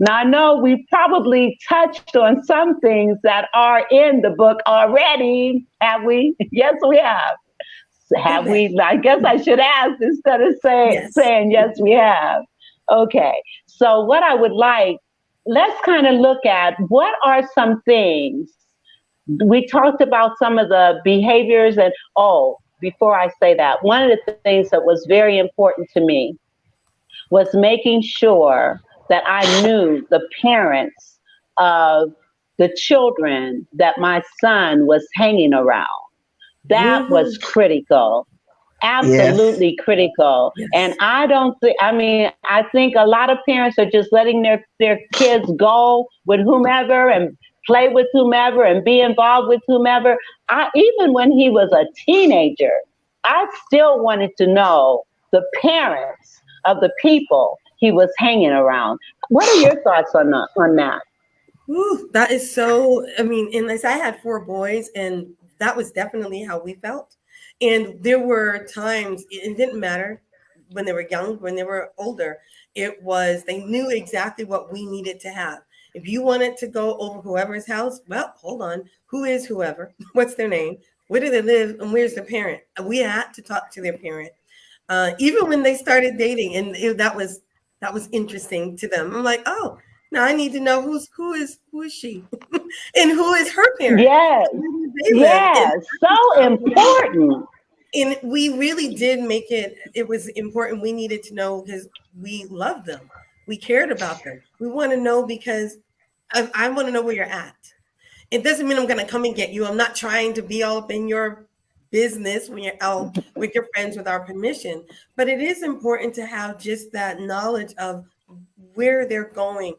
Now I know we probably touched on some things that are in the book already. Have we? Yes, we have. Have Okay. we? I guess I should ask instead of Yes. saying yes, we have. Okay. So what I would like, let's kind of look at what are some things. We talked about some of the behaviors, and before I say that, one of the things that was very important to me was making sure that I knew the parents of the children that my son was hanging around. That was Mhm. critical, Yes. absolutely critical. And Yes. I don't think, I think a lot of parents are just letting their kids go with whomever and play with whomever and be involved with whomever. Even when he was a teenager, I still wanted to know the parents of the people he was hanging around. What are your thoughts on that? Ooh, that is so. I mean, and as I had four boys, and that was definitely how we felt. And there were times it didn't matter when they were young, when they were older. It was they knew exactly what we needed to have. If you wanted to go over whoever's house, well, hold on. Who is whoever? What's their name? Where do they live? And where's the parent? We had to talk to their parent. Even when they started dating, and that was interesting to them. I'm like, oh, now I need to know who is she, and who is her parent. Yes, Where do they live? And yes, so important. we really did make it. It was important. We needed to know because we loved them. We cared about them. We want to know because I want to know where you're at. It doesn't mean I'm going to come and get you. I'm not trying to be all up in your business when you're out with your friends with our permission. But it is important to have just that knowledge of where they're going,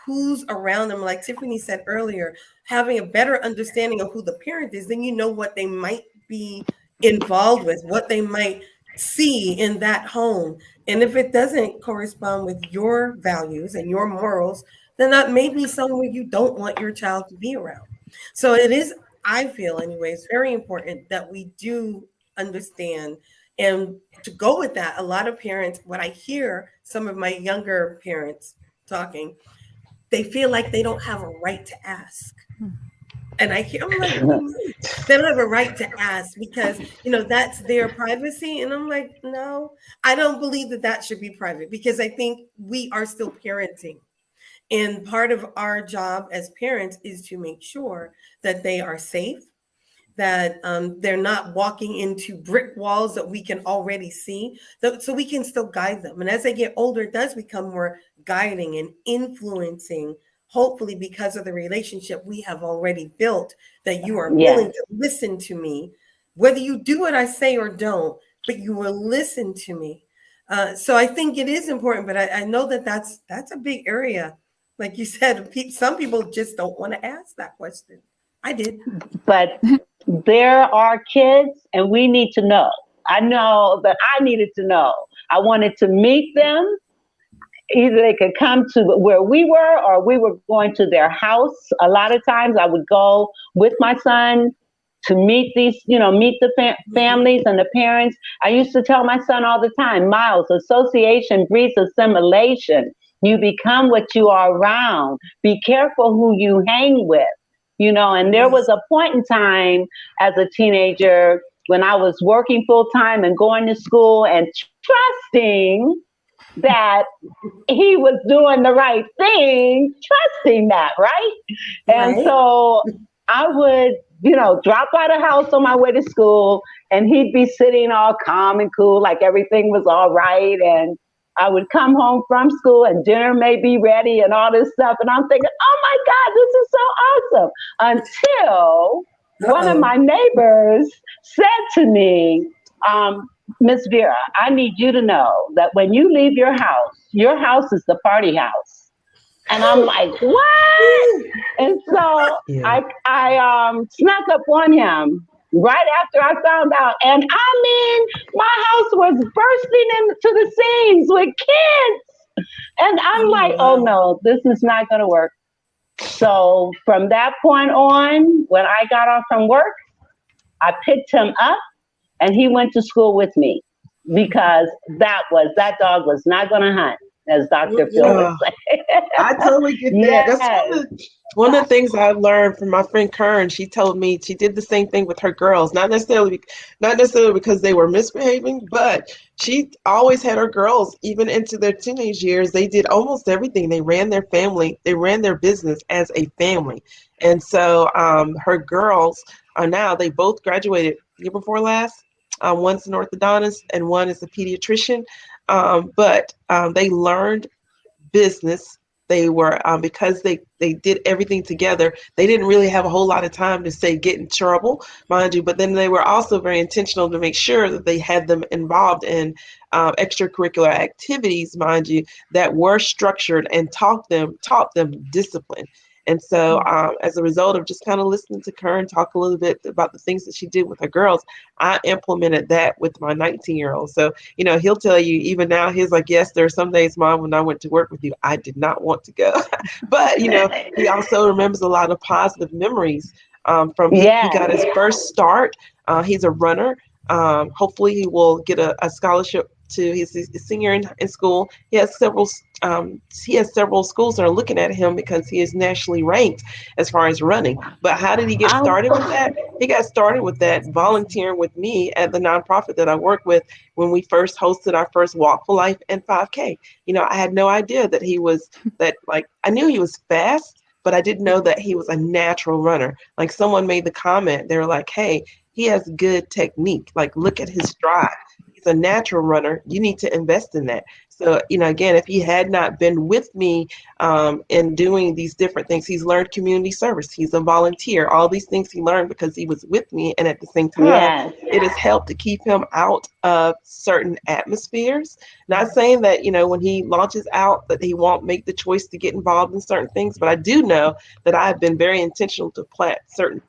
who's around them. Like Tiffany said earlier, having a better understanding of who the parent is, then you know what they might be involved with, what they might see in that home. And if it doesn't correspond with your values and your morals, then that may be somewhere you don't want your child to be around. So it is I feel anyway, it's very important that we do understand. And to go with that, a lot of parents, what I hear some of my younger parents talking, they feel like they don't have a right to ask. And I'm like, what do you mean? They don't have a right to ask because, that's their privacy. And I'm like, no, I don't believe that that should be private because I think we are still parenting. And part of our job as parents is to make sure that they are safe, that they're not walking into brick walls that we can already see, so we can still guide them. And as they get older, it does become more guiding and influencing, hopefully because of the relationship we have already built, that you are Yes. willing to listen to me, whether you do what I say or don't, but you will listen to me. So I think it is important, but I know that that's a big area. Like you said, some people just don't want to ask that question. I did. But there are kids, and we need to know. I know that I needed to know. I wanted to meet them. Either they could come to where we were, or we were going to their house. A lot of times I would go with my son to meet meet the families and the parents. I used to tell my son all the time, Miles, association breeds assimilation. You become what you are around. Be careful who you hang with. And there was a point in time as a teenager when I was working full time and going to school and trusting that he was doing the right thing, trusting that, right? And Right. so I would, drop out of the house on my way to school, and he'd be sitting all calm and cool, like everything was all right. And I would come home from school and dinner may be ready and all this stuff. And I'm thinking, oh my God, this is so awesome. Until one of Uh-oh. my neighbors said to me, Miss Vera, I need you to know that when you leave your house is the party house. And I'm like, what? And so Yeah. I snuck up on him right after I found out. And I mean, my house was bursting into the seams with kids. And I'm Oh, like, oh wow. no, this is not going to work. So from that point on, when I got off from work, I picked him up and he went to school with me because that dog was not going to hunt, as Dr. Phil would Uh, say. I totally get that. That's Yes. one of the things I learned from my friend Kern. She told me she did the same thing with her girls, not necessarily because they were misbehaving, but she always had her girls, even into their teenage years, they did almost everything. They ran their family, they ran their business as a family. And so her girls are now, they both graduated year before last. One's an orthodontist and one is a pediatrician. But they learned business. They were because they did everything together. They didn't really have a whole lot of time to say get in trouble, mind you. But then they were also very intentional to make sure that they had them involved in extracurricular activities, mind you, that were structured and taught them discipline. And so, as a result of just kind of listening to Karen talk a little bit about the things that she did with her girls, I implemented that with my 19-year-old. So, he'll tell you even now, he's like, yes, there are some days, Mom, when I went to work with you, I did not want to go. But, he also remembers a lot of positive memories from he Yes. got his first start. He's a runner. Hopefully, he will get a scholarship to he's a senior in school. He has several schools that are looking at him because he is nationally ranked as far as running. But how did he get started with that? He got started with that volunteering with me at the nonprofit that I work with when we first hosted our first Walk for Life and 5K. I had no idea that he was that like I knew he was fast, but I didn't know that he was a natural runner. Like someone made the comment, they were like, hey, he has good technique. Like look at his stride. He's a natural runner. You need to invest in that. So, again, if he had not been with me in doing these different things, he's learned community service. He's a volunteer. All these things he learned because he was with me. And at the same time, Yes. it has helped to keep him out of certain atmospheres. Not saying that, when he launches out that he won't make the choice to get involved in certain things, but I do know that I've been very intentional to plant certain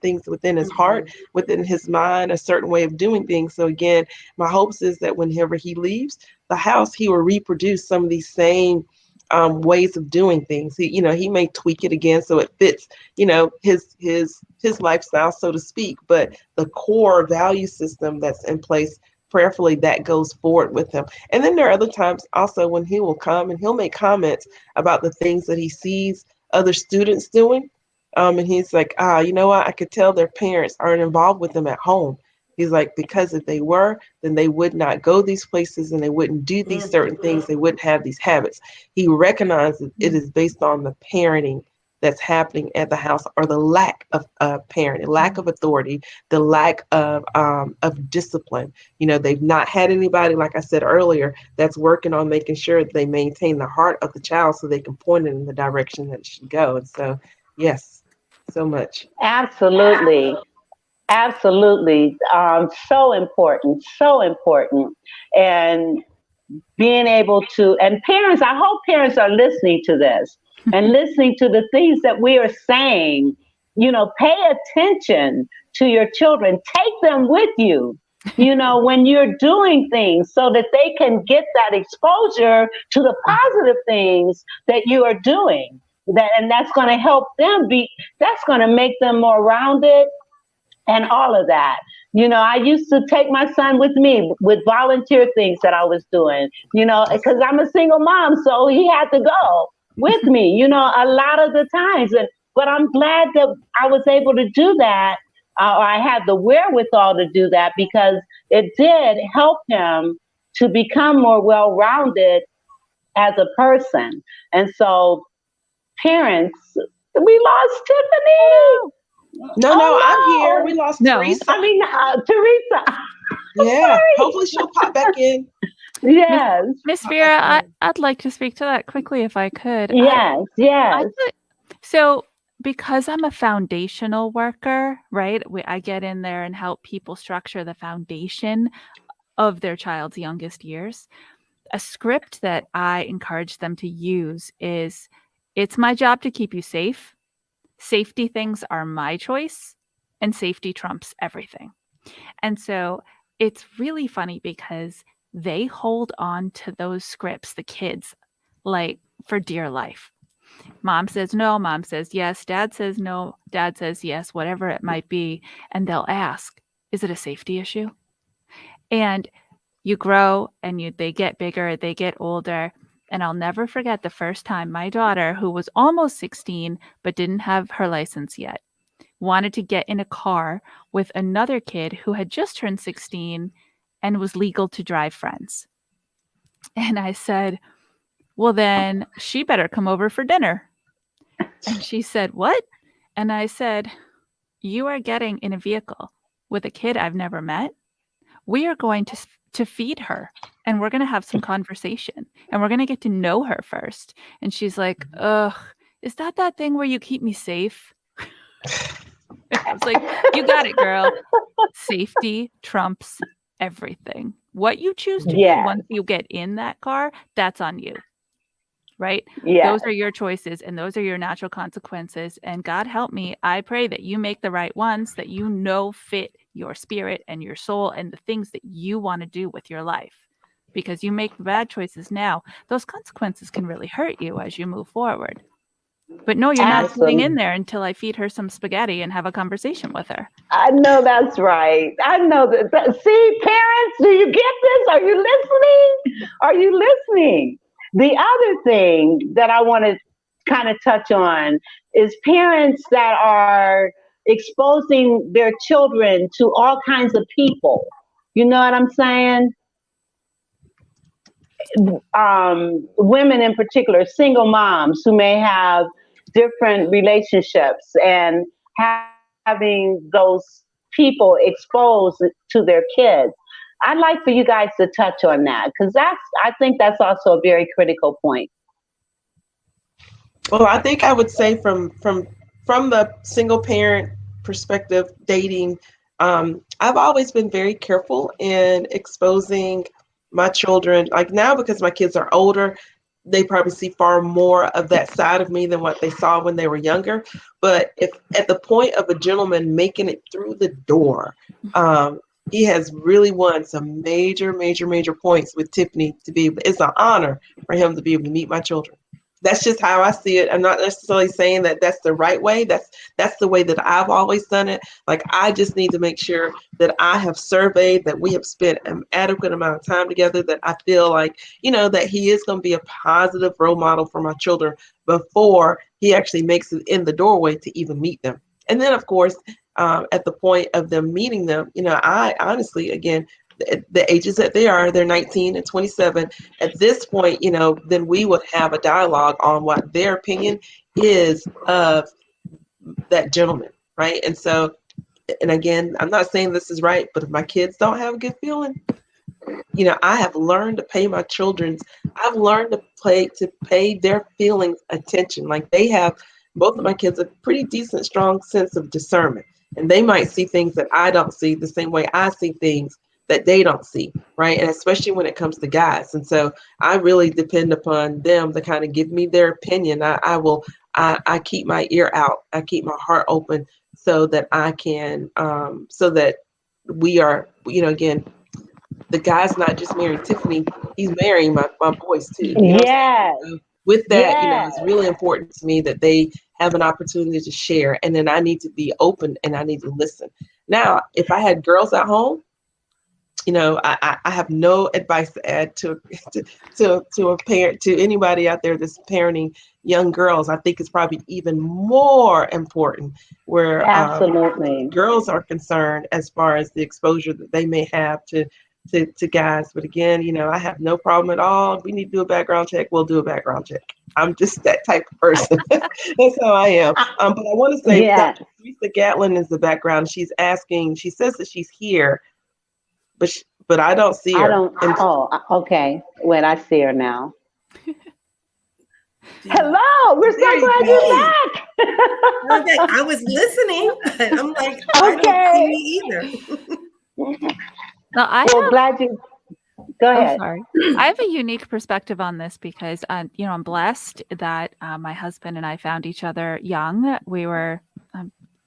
things within his heart, within his mind, a certain way of doing things. So again, my hopes is that whenever he leaves the house, he will reproduce some of these same ways of doing things. He may tweak it again so it fits, his lifestyle, so to speak. But the core value system that's in place, prayerfully, that goes forward with him. And then there are other times also when he will come and he'll make comments about the things that he sees other students doing. And he's like, you know what? I could tell their parents aren't involved with them at home. He's like, because if they were, then they would not go these places and they wouldn't do these certain things. They wouldn't have these habits. He recognizes it is based on the parenting that's happening at the house, or the lack of parenting, lack of authority, the lack of discipline. They've not had anybody, like I said earlier, that's working on making sure that they maintain the heart of the child so they can point it in the direction that it should go. And so, yes, so much. Absolutely. Absolutely. So important. So important. And being able to, and parents, I hope parents are listening to this and listening to the things that we are saying. Pay attention to your children. Take them with you, when you're doing things, so that they can get that exposure to the positive things that you are doing. And that's going to help them that's going to make them more rounded and all of that. I used to take my son with me with volunteer things that I was doing, because I'm a single mom. So he had to go with me, a lot of the times. But I'm glad that I was able to do that. Or I had the wherewithal to do that, because it did help him to become more well-rounded as a person. And so, parents, we lost Tiffany. No, I'm here. We lost Teresa. Teresa. Yeah, hopefully she'll pop back in. Yes. Miss Vera, I'd like to speak to that quickly if I could. Yes. So because I'm a foundational worker, right? I get in there and help people structure the foundation of their child's youngest years. A script that I encourage them to use is, it's my job to keep you safe. Safety things are my choice, and safety trumps everything. And so it's really funny because they hold on to those scripts, the kids, like for dear life. Mom says no, mom says yes, dad says no, dad says yes, whatever it might be. And they'll ask, is it a safety issue? And you grow and they get bigger, they get older. And I'll never forget the first time my daughter, who was almost 16 but didn't have her license yet, wanted to get in a car with another kid who had just turned 16 and was legal to drive friends. And I said, well, then she better come over for dinner. And she said, what? And I said, you are getting in a vehicle with a kid I've never met. We are going to feed her, and we're going to have some conversation, and we're going to get to know her first. And she's like, ugh, is that thing where you keep me safe? I was like, you got it, girl. Safety trumps everything. What you choose to do once you get in that car, that's on you. Right? Yeah. Those are your choices, and those are your natural consequences. And God help me, I pray that you make the right ones that fit your spirit and your soul and the things that you want to do with your life. Because you make bad choices now, those consequences can really hurt you as you move forward. But no, you're not sitting in there until I feed her some spaghetti and have a conversation with her. I know that's right. I know that. See, parents, do you get this? Are you listening? Are you listening? The other thing that I want to kind of touch on is parents that are exposing their children to all kinds of people. You know what I'm saying? Women in particular, single moms who may have different relationships and having those people exposed to their kids. I'd like for you guys to touch on that, because I think that's also a very critical point. Well, I think I would say from the single parent perspective, dating, I've always been very careful in exposing my children. Like now, because my kids are older, they probably see far more of that side of me than what they saw when they were younger. But if at the point of a gentleman making it through the door, he has really won some major points with Tiffany to be. It's an honor for him to be able to meet my children. that's just how I see it. I'm not necessarily saying that that's the right way. That's the way that I've always done it. Like, I just need to make sure that I have surveyed, that we have spent an adequate amount of time together, that I feel like, that he is going to be a positive role model for my children before he actually makes it in the doorway to even meet them. And then, of course, at the point of them meeting them, I honestly, again, the ages that they're 19 and 27. At this point, then we would have a dialogue on what their opinion is of that gentleman, right? And so, and again, I'm not saying this is right, but if my kids don't have a good feeling, I have learned to pay my I've learned to pay their feelings attention. Like, both of my kids, a pretty decent, strong sense of discernment. And they might see things that I don't see the same way I see things that they don't see, right? And especially when it comes to guys. And so I really depend upon them to kind of give me their opinion. I keep my ear out. I keep my heart open so that I can, so that we are, again, the guy's not just marrying Tiffany, he's marrying my boys too. Yes. So with that, Yes. it's really important to me that they have an opportunity to share, and then I need to be open and I need to listen. Now, if I had girls at home, I have no advice to add to a parent, to anybody out there that's parenting young girls. I think it's probably even more important where Absolutely. girls are concerned as far as the exposure that they may have to guys. But again, I have no problem at all. If we need to do a background check, we'll do a background check. I'm just that type of person. That's how I am. But I want to say, Yes. Dr. Teresa Gatlin is the background. She says that she's here, but I don't see her. Okay. Wait, I see her now. Hello, we're so glad you're back. Okay, I was listening, but I'm like, I don't see me either. No, glad you. Go ahead. Sorry. I have a unique perspective on this because, I'm blessed that my husband and I found each other young. We were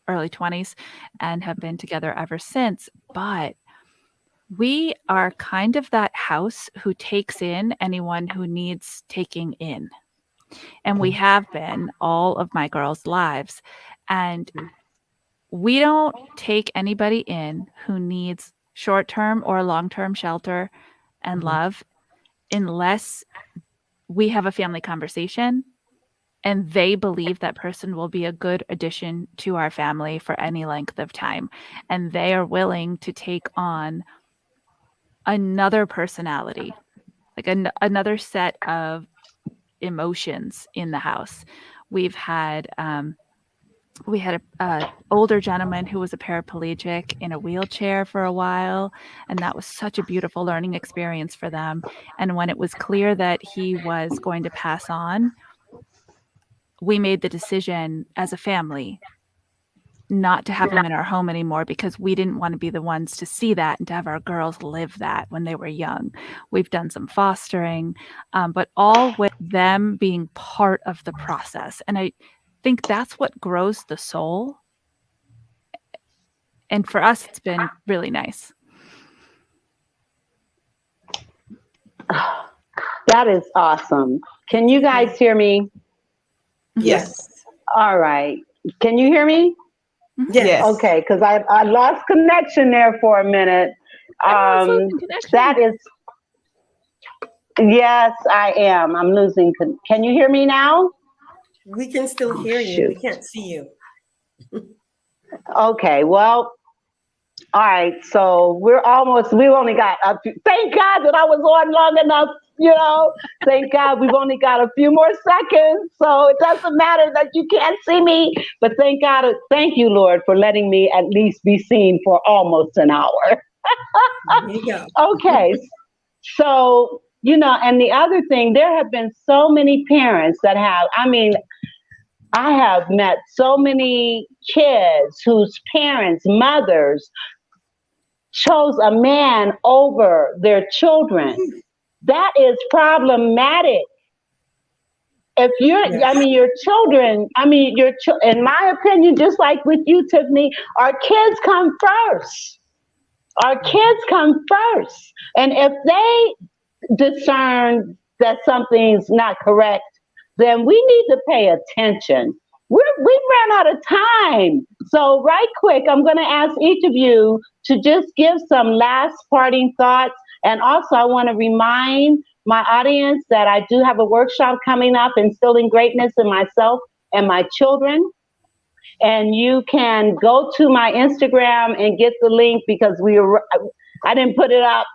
early 20s and have been together ever since. But we are kind of that house who takes in anyone who needs taking in. And we have been all of my girls' lives. And we don't take anybody in who needs short-term or long-term shelter and love unless we have a family conversation and they believe that person will be a good addition to our family for any length of time. And they are willing to take on another personality, like another set of emotions in the house. We had a older gentleman who was a paraplegic in a wheelchair for a while, and that was such a beautiful learning experience for them. And when it was clear that he was going to pass on, we made the decision as a family not to have him in our home anymore because we didn't want to be the ones to see that and to have our girls live that when they were young. We've done some fostering, but all with them being part of the process. And I think that's what grows the soul. And for us, it's been really nice. That is awesome. Can you guys hear me? Yes. All right. Can you hear me? Yes. Okay, because I lost connection there for a minute. That is, yes, I am. I'm losing. Can you hear me now? We can still hear you. We can't see you. Okay, well, all right. So we've only got a few. Thank God that I was on long enough, Thank God we've only got a few more seconds. So it doesn't matter that you can't see me. But thank you, Lord, for letting me at least be seen for almost an hour. There you go. Okay. So, and the other thing, there have been so many parents that I have met so many kids whose parents, mothers, chose a man over their children. That is problematic. If your children, in my opinion, just like with you, Tiffany, our kids come first. Our kids come first. And if they discern that something's not correct, then we need to pay attention. We ran out of time. So, right quick, I'm going to ask each of you to just give some last parting thoughts. And also, I want to remind my audience that I do have a workshop coming up, Instilling Greatness in Myself and My Children. And you can go to my Instagram and get the link because I didn't put it up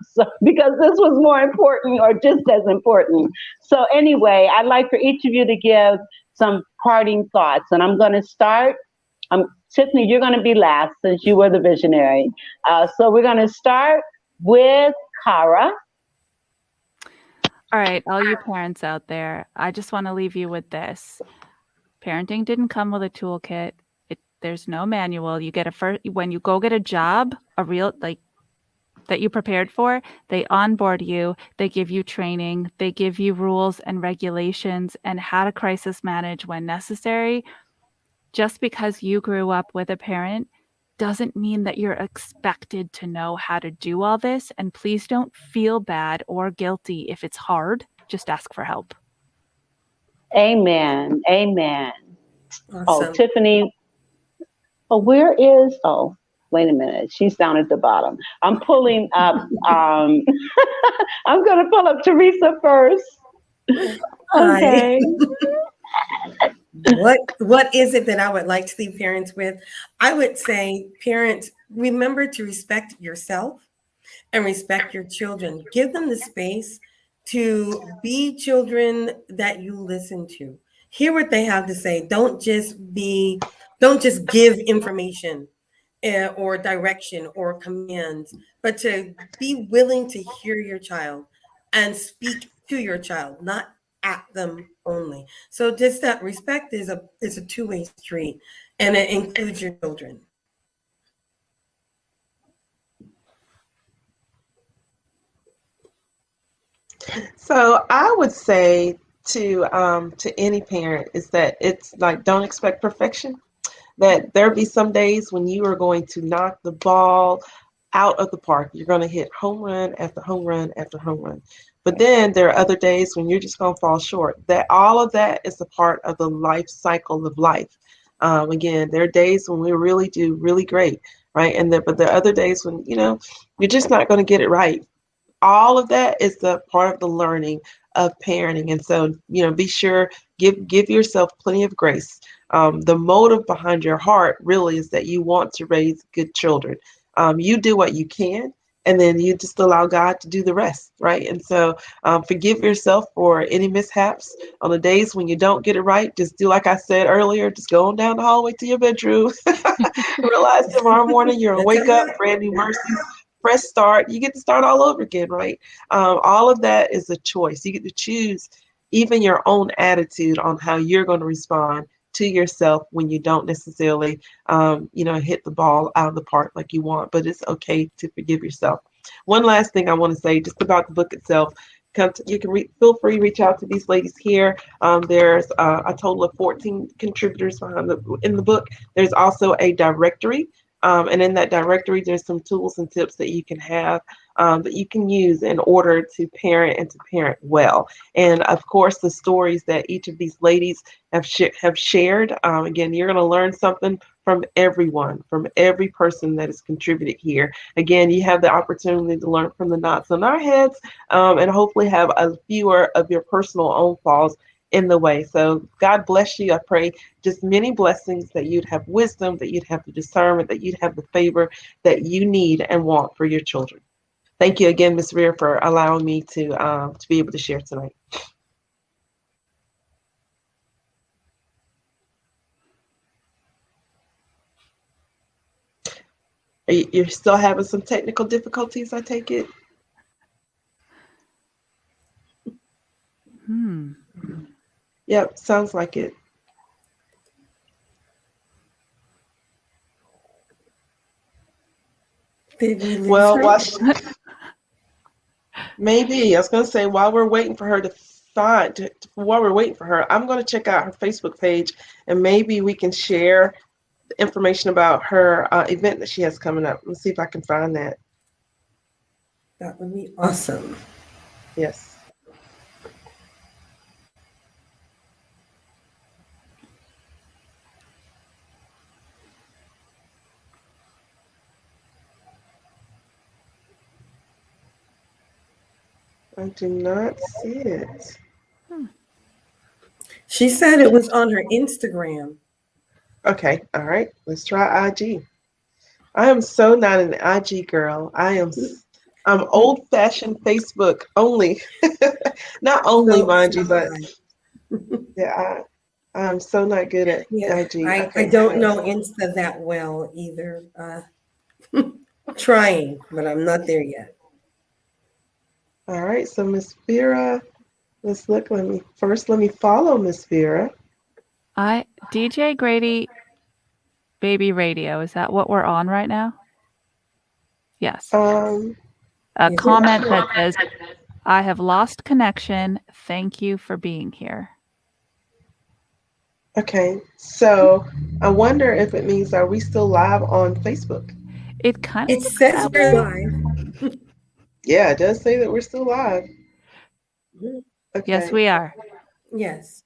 because this was more important or just as important. So anyway, I'd like for each of you to give some parting thoughts, and I'm going to start. Tiffany, you're going to be last since you were the visionary. So we're going to start with Kara. All right, all you parents out there, I just want to leave you with this. Parenting didn't come with a toolkit. There's no manual. You get when you go get a job, a real that you prepared for, they onboard you, they give you training, they give you rules and regulations and how to crisis manage when necessary. Just because you grew up with a parent doesn't mean that you're expected to know how to do all this. And please don't feel bad or guilty if it's hard. Just ask for help. Amen. Amen. Awesome. Oh, Tiffany. Oh, wait a minute. She's down at the bottom. I'm pulling up. I'm going to pull up Teresa first. Okay. What is it that I would like to leave parents with? I would say, parents, remember to respect yourself and respect your children. Give them the space to be children that you listen to. Hear what they have to say. Don't just give information or direction or commands, but to be willing to hear your child and speak to your child, not at them only. So just that respect is a two-way street, and it includes your children. So I would say to any parent is that it's like, don't expect perfection. That there'll be some days when you are going to knock the ball out of the park. You're going to hit home run after home run after home run. But then there are other days when you're just going to fall short. That all of that is a part of the life cycle of life. Again, there are days when we really do really great, right? But there are other days when you're just not going to get it right. All of that is the part of the learning of parenting. And so, be sure, give yourself plenty of grace. The motive behind your heart really is that you want to raise good children. You do what you can, and then you just allow God to do the rest, right? And so forgive yourself for any mishaps on the days when you don't get it right. Just do like I said earlier, just go on down the hallway to your bedroom. Realize tomorrow morning you're going to wake up, brand new mercies, press start. You get to start all over again, right? All of that is a choice. You get to choose even your own attitude on how you're going to respond to yourself when you don't necessarily, hit the ball out of the park like you want. But it's okay to forgive yourself. One last thing I want to say just about the book itself. You can feel free to reach out to these ladies here. There's a total of 14 contributors in the book. There's also a directory. And in that directory, there's some tools and tips that you can have that you can use in order to parent and to parent well. And of course, the stories that each of these ladies have shared. Again, you're going to learn something from everyone, from every person that has contributed here. Again, you have the opportunity to learn from the knots on our heads and hopefully have a fewer of your personal own falls in the way. So God bless you. I pray just many blessings, that you'd have wisdom, that you'd have the discernment, that you'd have the favor that you need and want for your children. Thank you again, Ms. Vera, for allowing me to be able to share tonight. You're still having some technical difficulties, I take it? Yep, sounds like it. Well, maybe I was going to say while we're waiting for her I'm going to check out her Facebook page, and maybe we can share the information about her event that she has coming up. Let's see if I can find that. That would be awesome. Yes. I do not see it. She said it was on her Instagram. Okay, all right. Let's try IG. I am so not an IG girl. I'm old fashioned Facebook only. Not only, mind you, So but am yeah, I'm so not good at yeah, IG. I Okay, don't so know Insta that well either. Trying, but I'm not there yet. all right, so Miss Vera, let's look. Let me follow Miss Vera. DJ Grady Baby Radio. Is that what we're on right now? Yes. Um, A Is it? comment that says, I have lost connection. Thank you for being here. okay, so I wonder if it means are we still live on Facebook? It kind of It looks says that we're way. live. Yeah, it does say that we're still live. Mhm. Yes, Okay. we are. Yes.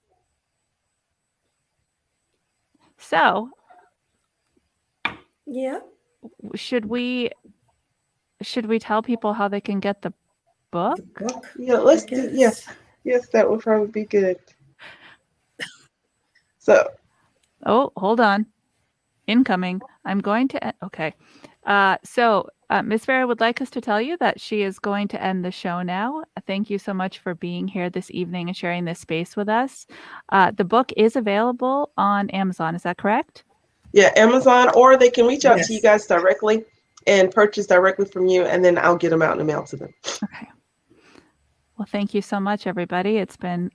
So, Yeah. should we tell people how they can get the book? The book, Yeah, I let's do guess. yes. Yes, that would probably be good. So, Oh, hold on. Incoming. I'm going to okay. Miss Vera would like us to tell you that she is going to end the show now. Thank you so much for being here this evening and sharing this space with us. The book is available on Amazon. Is that correct? yeah, Amazon, or they can reach out to you Yes. guys directly and purchase directly from you, and then I'll get them out in the mail to them. Okay. Well, thank you so much, everybody. It's been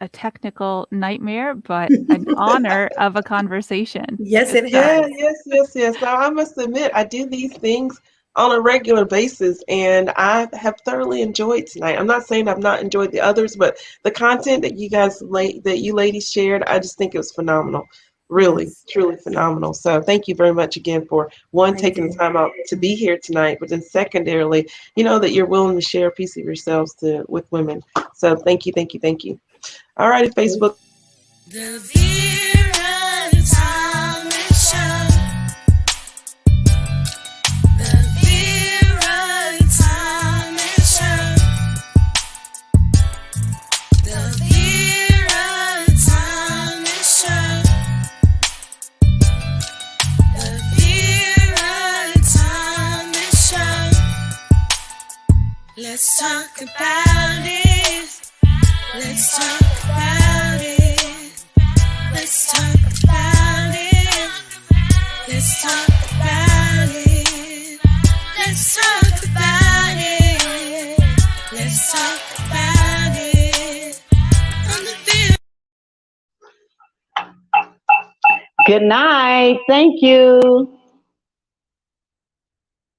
a technical nightmare, but an honor of a conversation. Yes, it Yeah, has. yes. Now, I must admit, I do these things on a regular basis, and I have thoroughly enjoyed tonight. I'm not saying I've not enjoyed the others, but the content that that you ladies shared, I just think it was phenomenal. Really, Yes. truly phenomenal. So thank you very much again for one, Thank taking the you. time out to be here tonight, but then secondarily, that you're willing to share a piece of yourselves with women. So thank you. All righty, Facebook. The Vera Thomas Show. The Vera Thomas Show. The Vera Thomas Show. The Vera Thomas Show. Let's talk about it. Let's talk about it. Let's talk about it. Let's talk about it. Let's talk about it. Let's talk about it. On the Vera. Good night. Thank you.